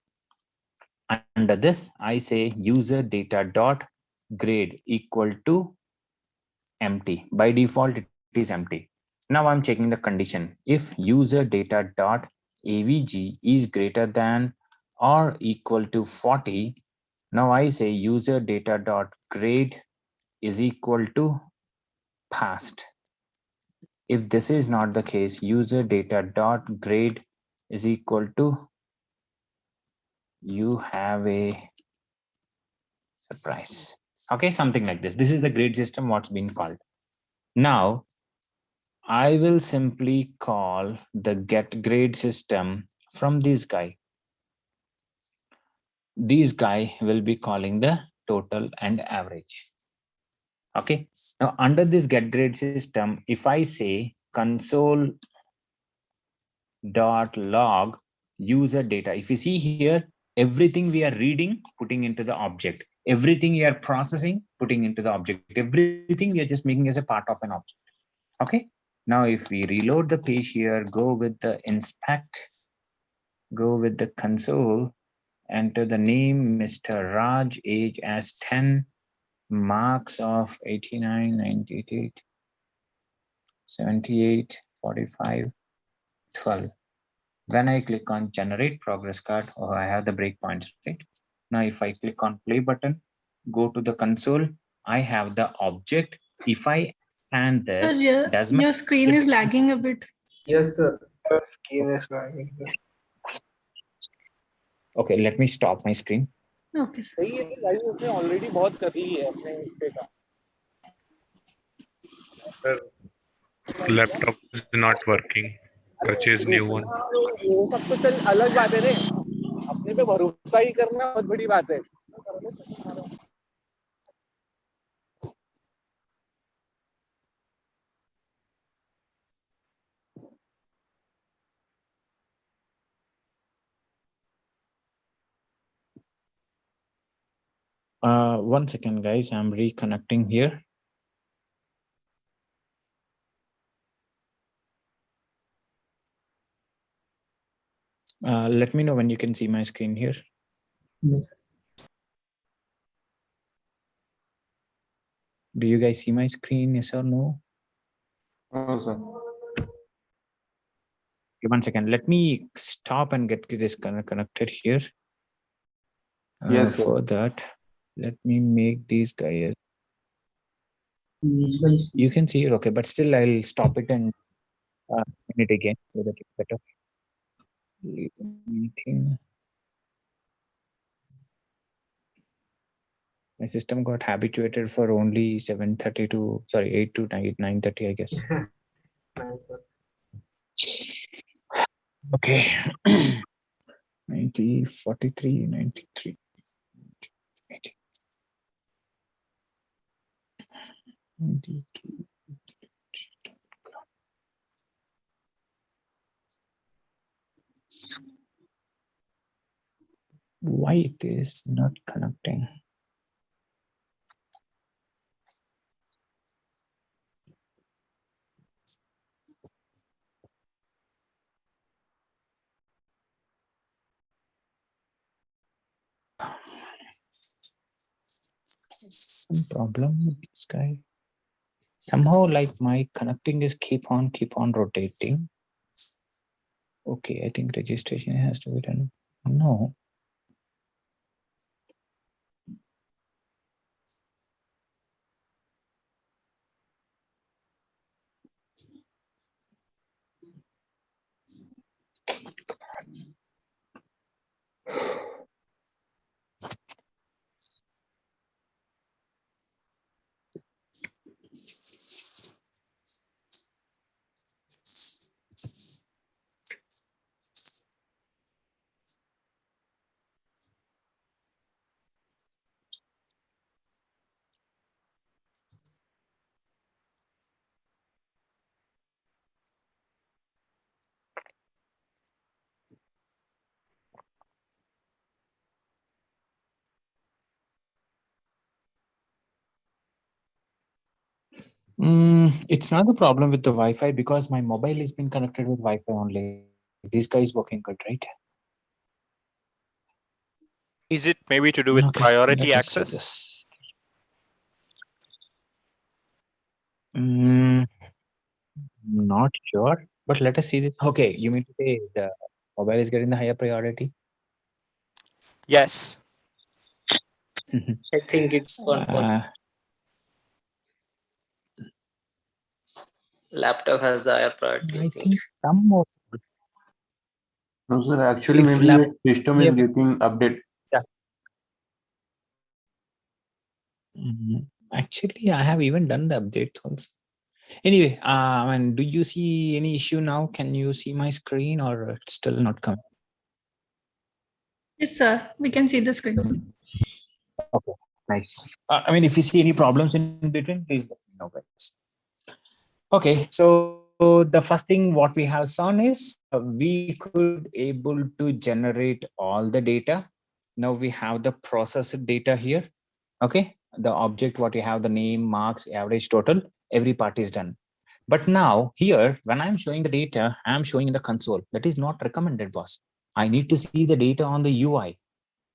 S1: Under this, I say user data dot grade equal to empty. By default, it is empty. Now I'm checking the condition. If user data dot avg is greater than or equal to 40, now I say user data dot grade is equal to passed. If this is not the case, user data dot grade is equal to you have a surprise. Okay, something like this. This is the grade system what's been called. Now I will simply call the get grade system from this guy. This guy will be calling the total and average. Okay. Now under this get grade system, if I say console dot log user data, if you see here, everything we are reading, putting into the object, everything we are processing, putting into the object, everything we are just making as a part of an object. Okay. Now, if we reload the page here, go with the inspect, go with the console, enter the name, Mr. Raj, age as 10, marks of 89, 98, 78, 45, 12. When I click on generate progress card, I have the breakpoints, right? Now, if I click on play button, go to the console, I have the object. If I hand this, does my
S6: Your screen is lagging a bit.
S7: Yes, sir.
S1: okay, let me stop my screen.
S6: Okay, sir.
S8: Already बहुत कर ली है अपने इससे का
S10: Laptop is not working. Purchase new one.
S8: वो सब तो चल अलग बात है रे अपने पे भरोसा ही करना बहुत बड़ी बात है
S1: One second, guys. I'm reconnecting here. Let me know when you can see my screen here.
S7: Yes.
S1: Do you guys see my screen? Yes or no?
S2: No, sir.
S1: Okay, one second. Let me stop and get this connected here.
S2: Yes, sir.
S1: For that, let me make these guys. You can see it, okay, but still I'll stop it and it again so that it's better. Meeting. My system got habituated for only 7:30 to 8 to 9:30, I guess.
S7: Nice, sir.
S1: Okay. 90, 43, 93. 93. Why it is not connecting? Some problem with this guy. Somehow, like my connecting is keep on rotating. Okay, I think registration has to be done. No. It's not the problem with the Wi-Fi because my mobile has been connected with Wi-Fi only. This guy is working good, right?
S4: Is it maybe to do with
S1: Okay,
S4: priority
S1: let us see
S4: access?
S1: this. Not sure, but let us see this. Okay, you mean to say the mobile is getting the higher priority?
S4: Yes.
S11: I think it's 1%. Laptop has the higher priority.
S1: I think some more.
S2: No, sir. Actually,
S1: If
S2: maybe
S1: lap-
S2: your system is getting update.
S1: Yeah. Actually, I have even done the updates also. Anyway, do you see any issue now? Can you see my screen or it's still not coming?
S6: Yes, sir. We can see the screen.
S1: Okay, nice. If you see any problems in between, please let me know, guys. Okay, so the first thing what we have seen is we could able to generate all the data. Now we have the processed data here. Okay, the object what you have, the name, marks, average, total, every part is done. But now here, when I'm showing the data, I'm showing in the console. That is not recommended, boss. I need to see the data on the UI,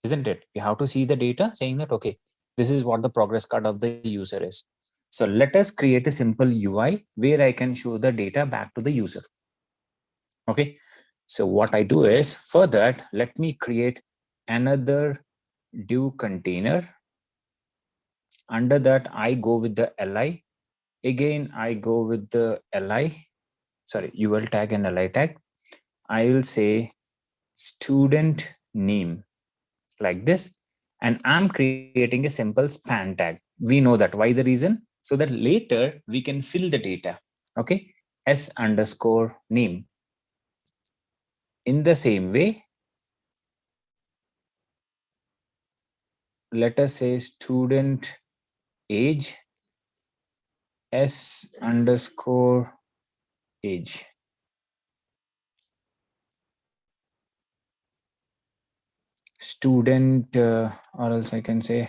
S1: isn't it? You have to see the data saying that, okay, this is what the progress card of the user is. So let us create a simple UI where I can show the data back to the user. Okay. So what I do is, for that, let me create another div container. Under that, I go with the li. Again, I go with the li. Sorry, UL tag and li tag. I will say student name like this. And I'm creating a simple span tag. We know that. Why the reason? So that later we can fill the data. Okay. S underscore name. In the same way, let us say student age S underscore age. Student, or else I can say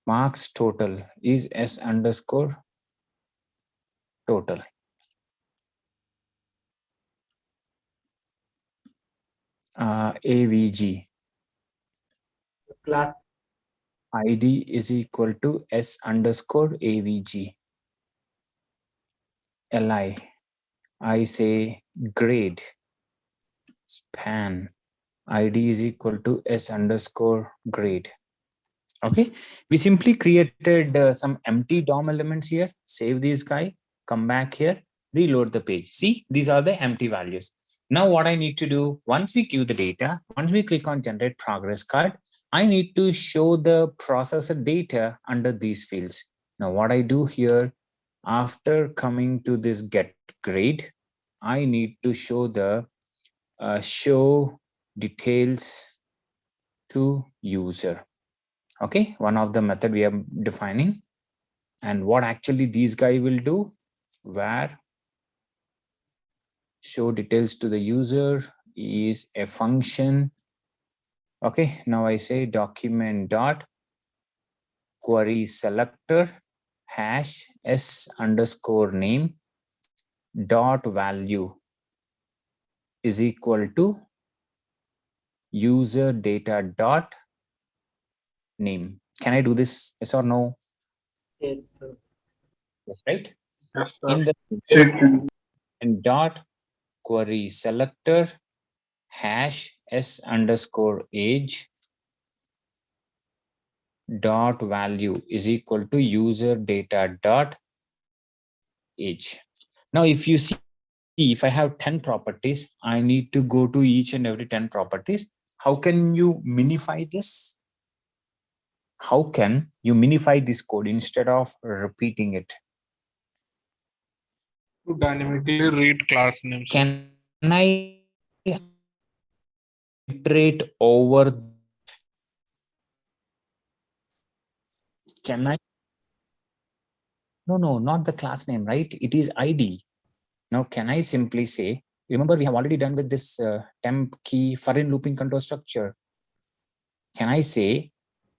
S1: marks total is S underscore total. AVG.
S7: Class.
S1: ID is equal to S underscore AVG. LI. I say grade. Span. ID is equal to S underscore grade. Okay. We simply created some empty DOM elements here. Save this guy. Come back here. Reload the page. See, these are the empty values. Now what I need to do, once we queue the data, once we click on generate progress card, I need to show the processor data under these fields. Now what I do here, after coming to this get grade, I need to show the show details to user. Okay, one of the method we are defining. And what actually these guy will do, where show details to the user is a function. Okay, now I say document dot query selector hash S underscore name dot value is equal to user data dot name. Can I do this? Yes or no?
S7: Yes, sir.
S1: Yes, right?
S10: Yes,
S1: In the and dot query selector hash S underscore age dot value is equal to user data dot age. Now, if you see, if I have 10 properties, I need to go to each and every 10 properties. How can you minify this? How can you minify this code instead of repeating it?
S10: To dynamically read class names.
S1: Can I iterate over? Can I? No, not the class name, right? It is ID. Now, can I simply say, remember we have already done with this temp key for in looping control structure. Can I say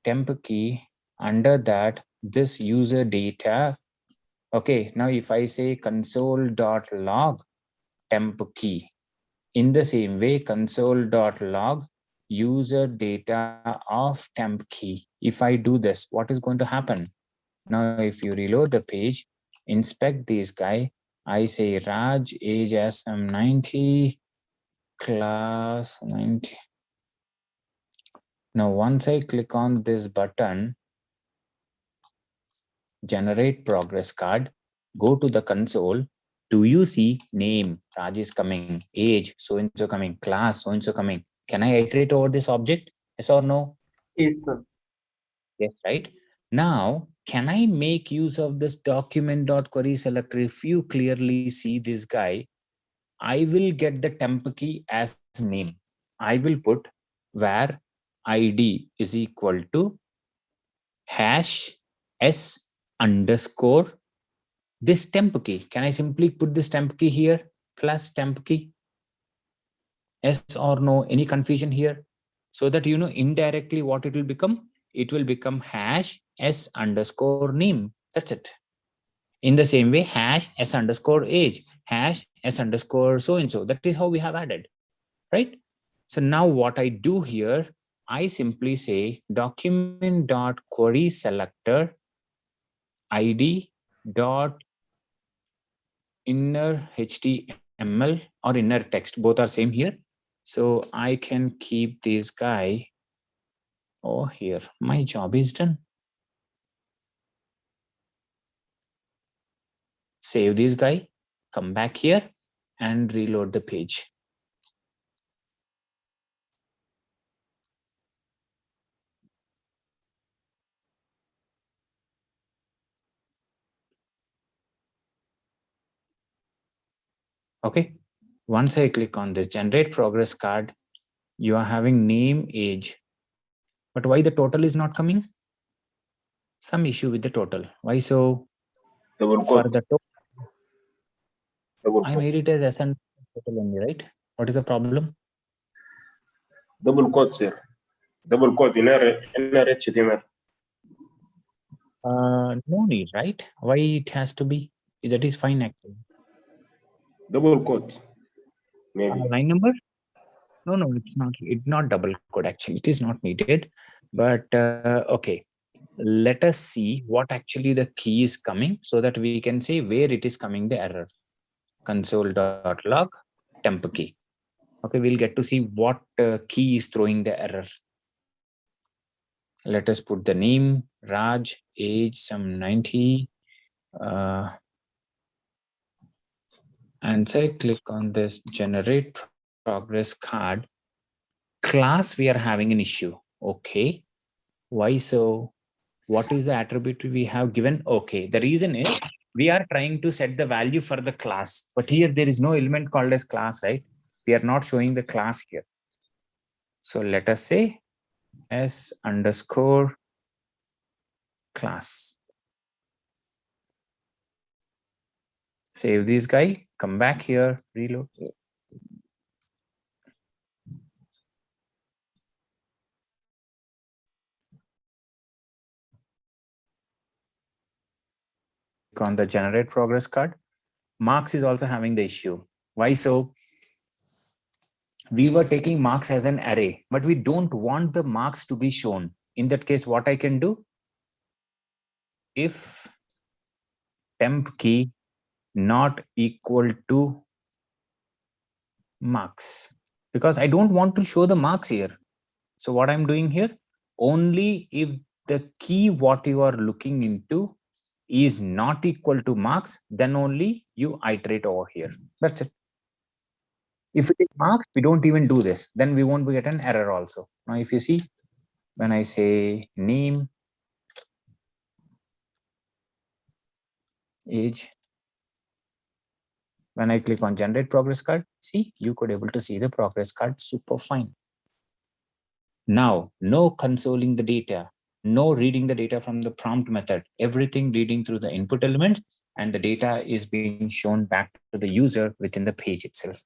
S1: temp key under that this user data? Okay, now if I say console.log temp key, in the same way, console.log user data of temp key. If I do this, what is going to happen? Now, if you reload the page, inspect this guy, I say Raj, age SM 90, class 90. Now, once I click on this button, generate progress card, go to the console. Do you see name? Raj is coming, age, so-and-so coming, class, so-and-so coming. Can I iterate over this object? Yes or no?
S7: Yes, sir.
S1: Yes, right? Now, can I make use of this document.query selector? If you clearly see this guy, I will get the temp key as name. I will put where ID is equal to hash S underscore this temp key. Can I simply put this temp key here plus temp key? Yes or no? Any confusion here? So that you know indirectly what it will become? It will become hash S underscore name. That's it. In the same way, hash S underscore age, hash S underscore so-and-so. That is how we have added, right? So now what I do here, I simply say document dot query selector ID dot inner HTML ML or inner text, both are same here. So I can keep this guy over here. My job is done. Save this guy, come back here and reload the page. Okay, once I click on this generate progress card, you are having name, age, but why the total is not coming? Some issue with the total. Why so?
S12: Double
S1: For
S12: quote.
S1: the total,
S12: Double
S1: I
S12: quote.
S1: made it as SN total only, right? What is the problem?
S12: Double quote, sir. Double quote in HTML.
S1: No need, right? Why it has to be? That is fine actually.
S12: Double quote. Maybe.
S1: Line number? No, it's not. It's not double quote actually. It is not needed. But okay, let us see what actually the key is coming so that we can say where it is coming the error. Console.log temp key. Okay, we'll get to see what key is throwing the error. Let us put the name, Raj, age, some 90. And say click on this generate progress card. Class, we are having an issue. Okay. Why so? What is the attribute we have given? Okay. The reason is we are trying to set the value for the class, but here there is no element called as class, right? We are not showing the class here. So let us say s underscore class. Save this guy, come back here, reload. On the generate progress card. Marks is also having the issue. Why so? We were taking marks as an array, but we don't want the marks to be shown. In that case, what I can do? If temp key not equal to marks, because I don't want to show the marks here. So what I'm doing here, only if the key what you are looking into is not equal to marks, then only you iterate over here. That's it. If it is marks, we don't even do this. Then we won't get an error also. Now, if you see, when I say name, age, when I click on generate progress card, see, you could able to see the progress card super fine. Now, no consoling the data, no reading the data from the prompt method, everything reading through the input elements, and the data is being shown back to the user within the page itself.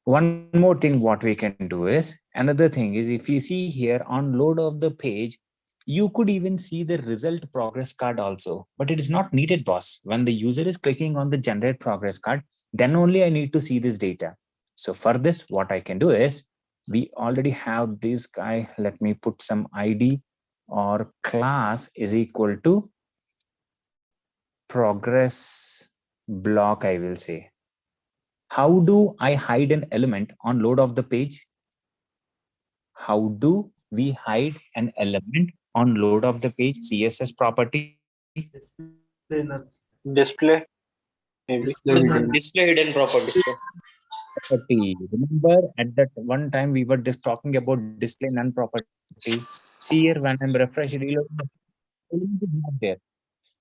S1: One more thing what we can do is, another thing is, if you see here on load of the page, you could even see the result progress card also, but it is not needed, boss. When the user is clicking on the generate progress card, then only I need to see this data. So for this, what I can do is, we already have this guy. Let me put some ID or class is equal to progress block, I will say. How do I hide an element on load of the page? How do we hide an element on load of the page? CSS property.
S10: Display. Maybe.
S11: Display hidden properties. Sir.
S1: Property. Remember at that one time we were just talking about display none property. See here when I'm refreshing, element is not there.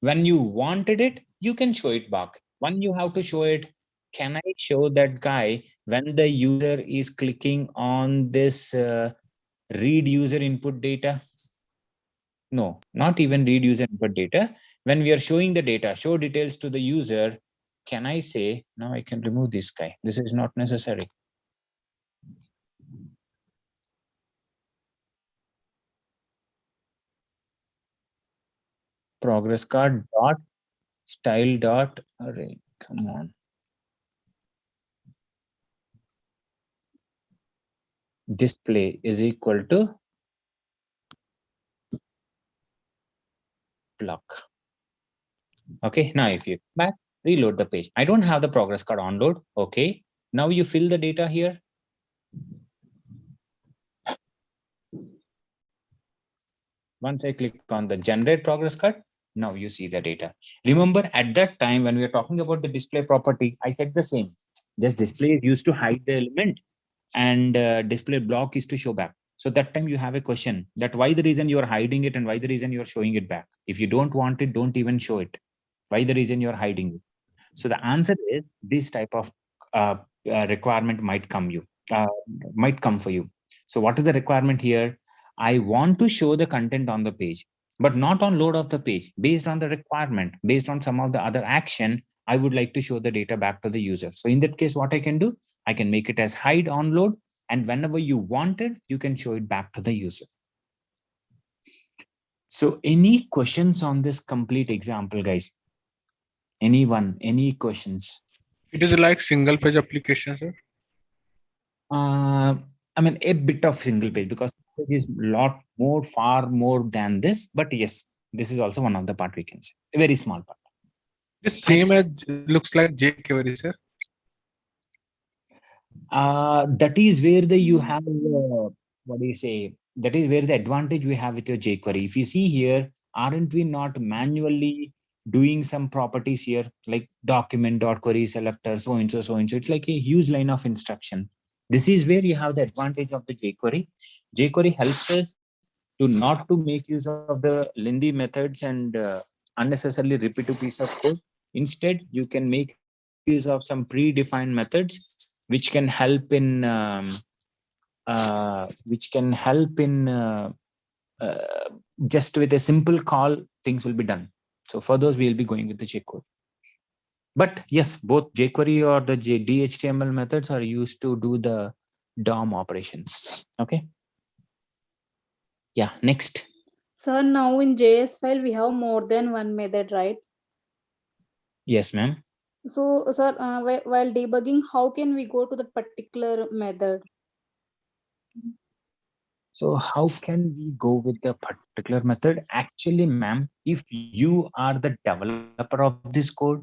S1: When you wanted it, you can show it back. When you have to show it, can I show that guy when the user is clicking on this read user input data? No, not even read user input data. When we are showing the data, show details to the user, can I say, now I can remove this guy. This is not necessary. Progress card dot style dot array. Come on. Display is equal to block. Okay, now if you back, reload the page. I don't have the progress card on load. Okay. Now you fill the data here. Once I click on the generate progress card, now you see the data. Remember at that time when we were talking about the display property, I said the same. Just display used to hide the element and display block is to show back. So that time you have a question that why the reason you are hiding it and why the reason you are showing it back. If you don't want it, don't even show it. Why the reason you are hiding it? So the answer is this type of requirement might come for you. So what is the requirement here? I want to show the content on the page, but not on load of the page. Based on the requirement, based on some of the other action, I would like to show the data back to the user. So in that case, what I can do, I can make it as hide on load, and whenever you want it, you can show it back to the user. So any questions on this complete example, guys? Anyone, any questions?
S13: It is like single page application, sir.
S1: I mean, a bit of single page because it is far more than this. But yes, this is also one of the part we can say. A very small part.
S13: The same as looks like jQuery, sir.
S1: That is where you have what do you say? That is where the advantage we have with your jQuery. If you see here, aren't we not manually doing some properties here like document.query selector, so and so, so and so? It's like a huge line of instruction. This is where you have the advantage of the jQuery. jQuery helps us to not to make use of the lengthy methods and unnecessarily repetitive piece of code. Instead, you can make use of some predefined methods which can help in just with a simple call, things will be done. So for those, we will be going with the jQuery. But yes, both jQuery or the DHTML methods are used to do the DOM operations. Okay. Yeah, next.
S9: Sir, now in JS file, we have more than one method, right?
S1: Yes, ma'am.
S9: So, sir, while debugging, how can we go to the particular method?
S1: So how can we go with the particular method? Actually, ma'am, if you are the developer of this code,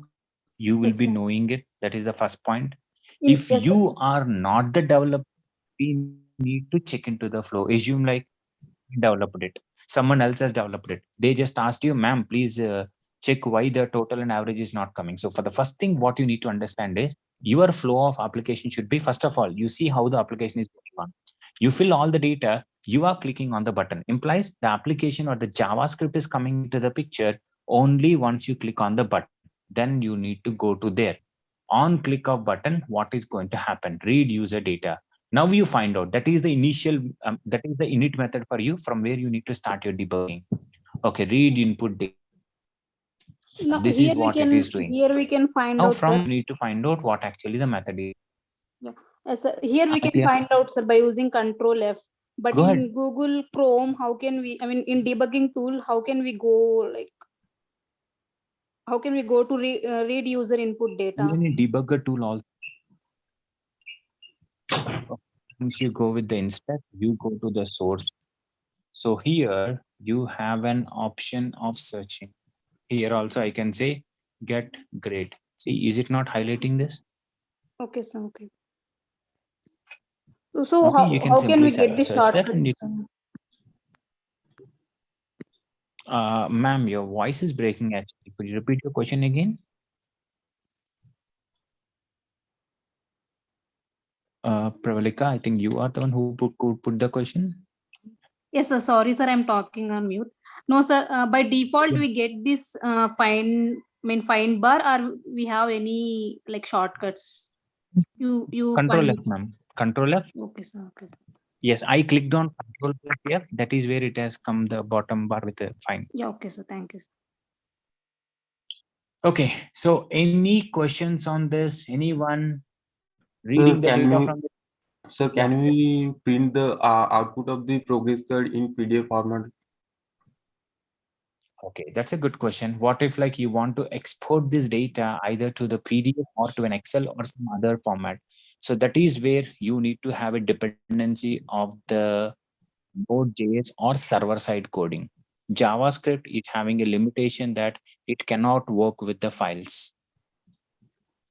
S1: you will be knowing it. That is the first point. If you are not the developer, we need to check into the flow. Assume like developed it. Someone else has developed it. They just asked you, ma'am, please check why the total and average is not coming. So for the first thing, what you need to understand is your flow of application should be, first of all, you see how the application is going on. You fill all the data, you are clicking on the button. Implies the application or the JavaScript is coming to the picture only once you click on the button. Then you need to go to there. On click of button, what is going to happen? Read user data. Now you find out that is the initial, that is the init method for you from where you need to start your debugging. Okay, read input data.
S9: No,
S1: This is what it is doing.
S9: Here we can find
S1: now
S9: out.
S1: From
S9: Sir.
S1: you need to find out what actually the method is.
S9: Yeah. Sir, here we can find out, sir, by using Control F. But
S1: Go
S9: in
S1: ahead.
S9: Google Chrome, how can we? I mean, in debugging tool, how can we go like? How can we go to read user input data?
S1: Even in debugger tool also. Once you go with the inspect, you go to the source. So here you have an option of searching. Here also I can say get grade. See, is it not highlighting this?
S9: Okay, sir. Okay. So
S1: Okay,
S9: how can we get this
S1: search that
S9: shortcuts?
S1: Ma'am, your voice is breaking actually. Could you repeat your question again? Pravalika, I think you are the one who put the question.
S9: Yes, sir. Sorry, sir. I'm talking on mute. No, sir. By default, we get this find bar, or we have any like shortcuts? You
S1: Control
S9: find
S1: F, ma'am. Control F.
S9: Okay, sir. Okay.
S1: Yes, I clicked on Control F. That is where it has come the bottom bar with the find.
S9: Yeah. Okay, sir. Thank you, sir.
S1: Okay. So, any questions on this? Anyone reading the data from?
S14: Sir, can we print the output of the progress card in PDF format?
S1: Okay, that's a good question. What if like you want to export this data either to the PDF or to an Excel or some other format? So that is where you need to have a dependency of the Node.js or server-side coding. JavaScript is having a limitation that it cannot work with the files.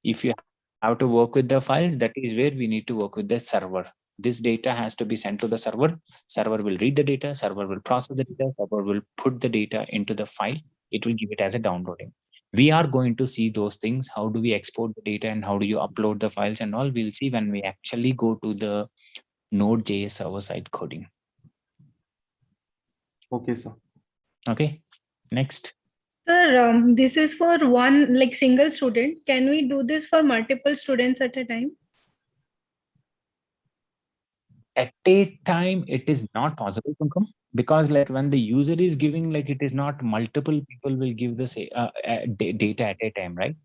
S1: If you have to work with the files, that is where we need to work with the server. This data has to be sent to the server. Server will read the data, server will process the data, server will put the data into the file. It will give it as a downloading. We are going to see those things. How do we export the data and how do you upload the files and all? We'll see when we actually go to the Node.js server-side coding.
S14: Okay, sir.
S1: Okay, next.
S6: Sir, this is for one like single student. Can we do this for multiple students at a time?
S1: At a time, it is not possible to come, because like when the user is giving, like it is not multiple people will give the data at a time, right?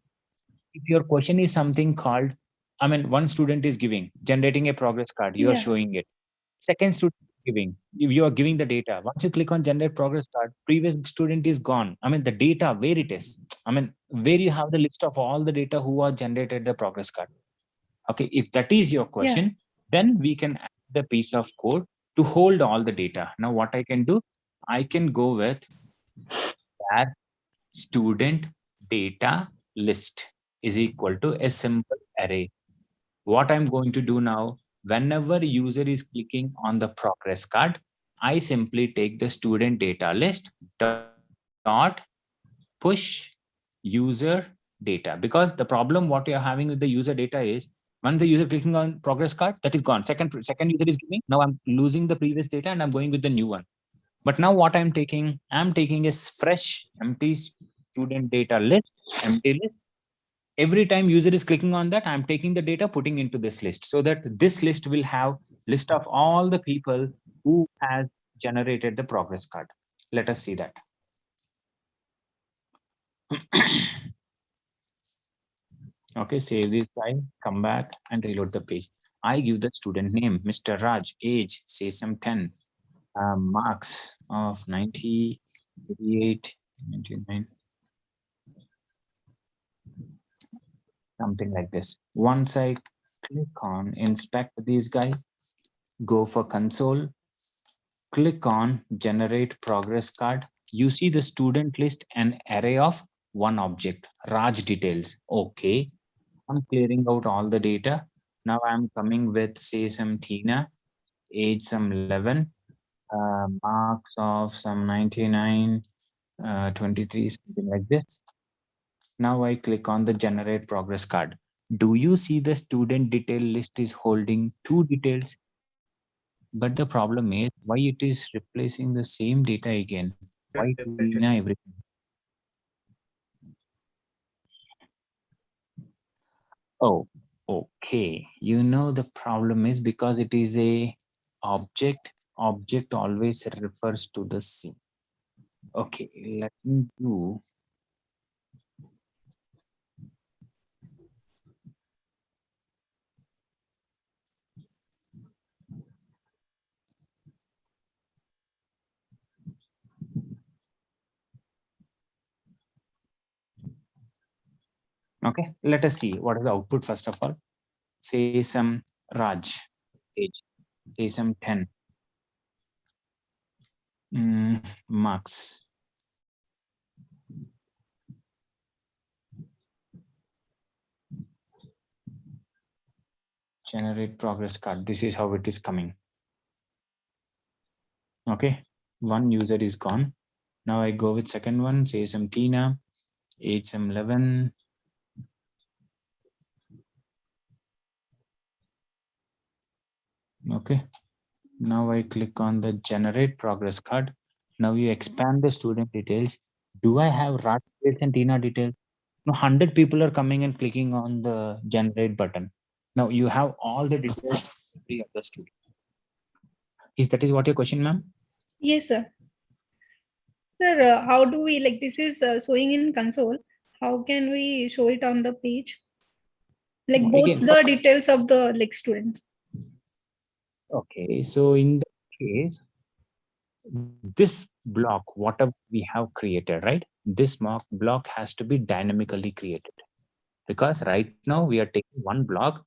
S1: If your question is something called, I mean, one student is giving, generating a progress card, you are
S6: Yeah.
S1: showing it. Second student is giving, if you are giving the data. Once you click on generate progress card, previous student is gone. I mean, the data, where it is. I mean, where you have the list of all the data who are generated the progress card. Okay, if that is your question, then we can add the piece of code to hold all the data. Now, what I can do, I can go with that student data list is equal to a simple array. What I'm going to do now, whenever user is clicking on the progress card, I simply take the student data list dot push user data, because the problem what you're having with the user data is when the user clicking on progress card, that is gone. Second user is giving, now I'm losing the previous data and I'm going with the new one. But now what I'm taking a fresh empty student data list, empty list. Every time user is clicking on that, I'm taking the data, putting into this list, so that this list will have list of all the people who has generated the progress card. Let us see that. Okay, save this file, come back and reload the page. I give the student name, Mr. Raj, age, say some 10, marks of 90, 88, 99, something like this. Once I click on inspect these guys, go for console, click on generate progress card. You see the student list, an array of one object, Raj details. Okay, I'm clearing out all the data. Now I'm coming with say some Tina, age some 11, marks of some 99, 23, something like this. Now I click on the generate progress card. Do you see the student detail list is holding two details? But the problem is why it is replacing the same data again. Why Tina everything? Oh, okay. You know the problem is because it is a object. Object always refers to the same. Okay, let me do. Okay, let us see what is the output first of all. Say some Raj, age, say some 10. Marks. Generate progress card. This is how it is coming. Okay, one user is gone. Now I go with second one, say some Tina, age some 11. Okay, now I click on the generate progress card. Now you expand the student details. Do I have Raj details and Tina details? No, 100 people are coming and clicking on the generate button. Now you have all the details of every other student. Is that what your question, ma'am?
S6: Yes, sir. Sir, how do we like this is showing in console? How can we show it on the page? Like both
S1: Again,
S6: the details of the like students.
S1: Okay, so in the case, this block, whatever we have created, right? This block has to be dynamically created, because right now we are taking one block,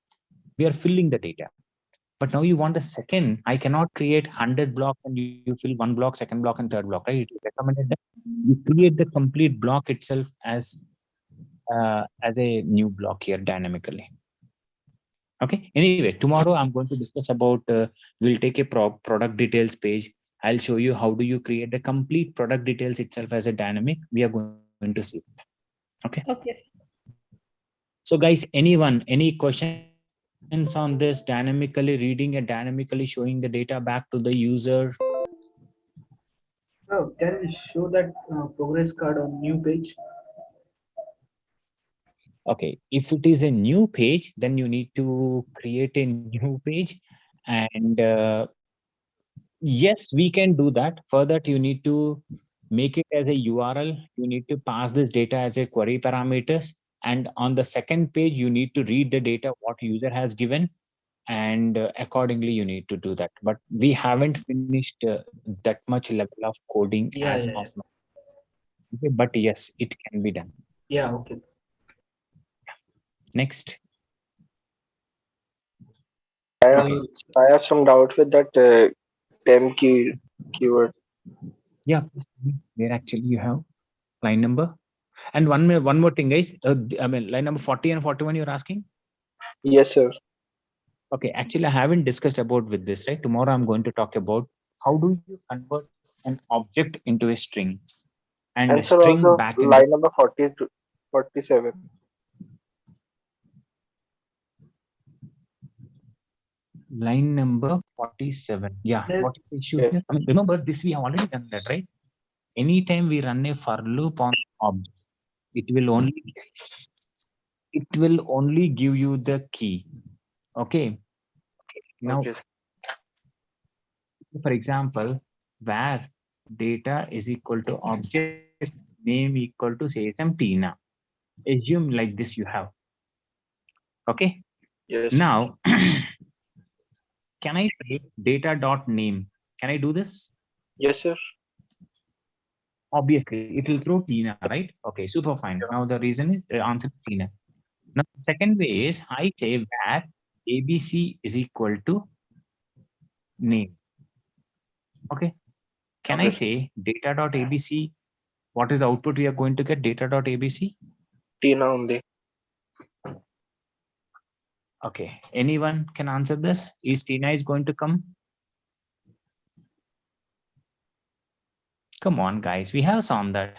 S1: we are filling the data. But now you want a second, I cannot create 100 blocks and you fill one block, second block and third block, right? It is recommended that you create the complete block itself as as a new block here dynamically. Okay. Anyway, tomorrow I'm going to discuss about, we'll take a product details page. I'll show you how do you create the complete product details itself as a dynamic. We are going to see. Okay.
S6: Okay.
S1: So guys, anyone, any questions on this dynamically reading and dynamically showing the data back to the user?
S7: Oh, can you show that progress card on new page?
S1: Okay, if it is a new page, then you need to create a new page. And yes, we can do that. For that, you need to make it as a URL. You need to pass this data as a query parameters. And on the second page, you need to read the data what user has given. And accordingly, you need to do that. But we haven't finished that much level of coding as of now. Okay, but yes, it can be done.
S7: Yeah, okay.
S1: Next.
S10: I have some doubt with that temp keyword.
S1: Yeah, where actually you have line number. And one more thing, guys. I mean, line number 40 and 41 you're asking?
S10: Yes, sir.
S1: Okay, actually, I haven't discussed about with this, right? Tomorrow I'm going to talk about how do you convert an object into a string and a
S10: sir,
S1: string
S10: also
S1: back into
S10: line number 40 to 47.
S1: line number 47. Yeah, what is the issue here? I mean, remember this, we have already done that, right? Anytime we run a for loop on object, it will only give you the key. Okay. Now, for example, where data is equal to object name equal to say some Tina. Assume like this you have. Okay.
S10: Yes.
S1: Now, can I say data dot name? Can I do this?
S10: Yes, sir.
S1: Obviously, it will throw Tina, right? Okay, super fine. Now the reason is the answer is Tina. Now, the second way is I say where ABC is equal to name. Okay. Can I say data dot ABC? What is the output we are going to get? Data dot ABC?
S10: Tina only.
S1: Okay. Anyone can answer this? Is Tina is going to come? Come on, guys. We have some that.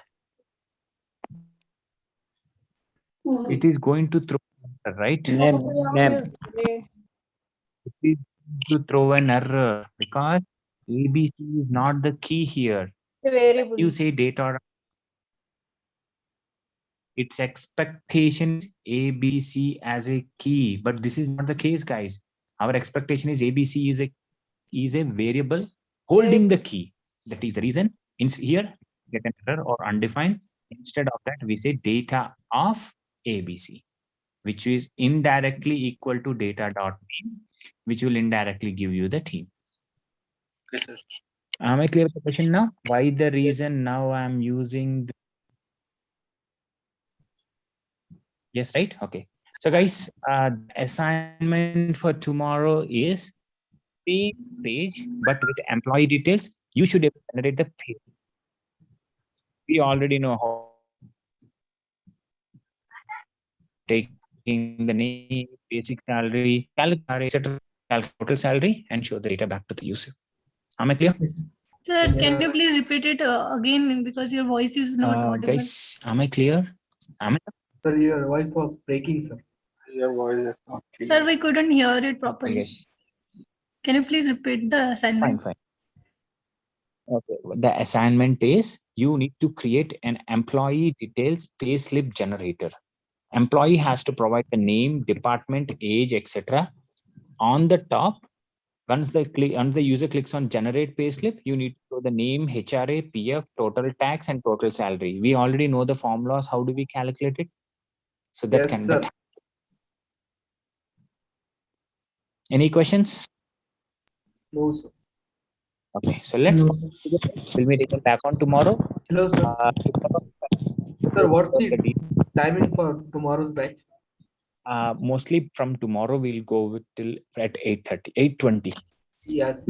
S1: It is going to throw, right?
S3: Name.
S1: It is to throw an error because ABC is not the key here.
S9: Variable.
S1: You say data. Its expectation is ABC as a key, but this is not the case, guys. Our expectation is ABC is a variable holding the key. That is the reason. Here, get an error or undefined. Instead of that, we say data of ABC, which is indirectly equal to data dot name, which will indirectly give you the team.
S10: Yes, sir.
S1: Am I clear with the question now? Why the reason now I'm using the... Yes, right? Okay. So guys, assignment for tomorrow is same page, but with employee details. You should generate the page. We already know how taking the name, basic salary, calculate total salary, and show the data back to the user. Am I clear?
S6: Sir, can you please repeat it again because your voice is not audible.
S1: Guys, am I clear? Am I?
S7: Sir, your voice was breaking, sir.
S10: Your voice is not clear.
S6: Sir, we couldn't hear it properly.
S1: Okay.
S6: Can you please repeat the assignment?
S1: Fine. Okay. The assignment is you need to create an employee details payslip generator. Employee has to provide the name, department, age, etc. On the top, once the user clicks on generate payslip, you need to show the name, HRA, PF, total tax, and total salary. We already know the formulas. How do we calculate it? So that
S7: Yes,
S1: can
S7: sir.
S1: be. Any questions?
S7: No, sir.
S1: Okay, so let's will we take it back on tomorrow?
S7: Hello, sir. Sir, what's the timing for tomorrow's batch?
S1: Mostly from tomorrow we'll go with till at 8:30, 8:20.
S7: Yes.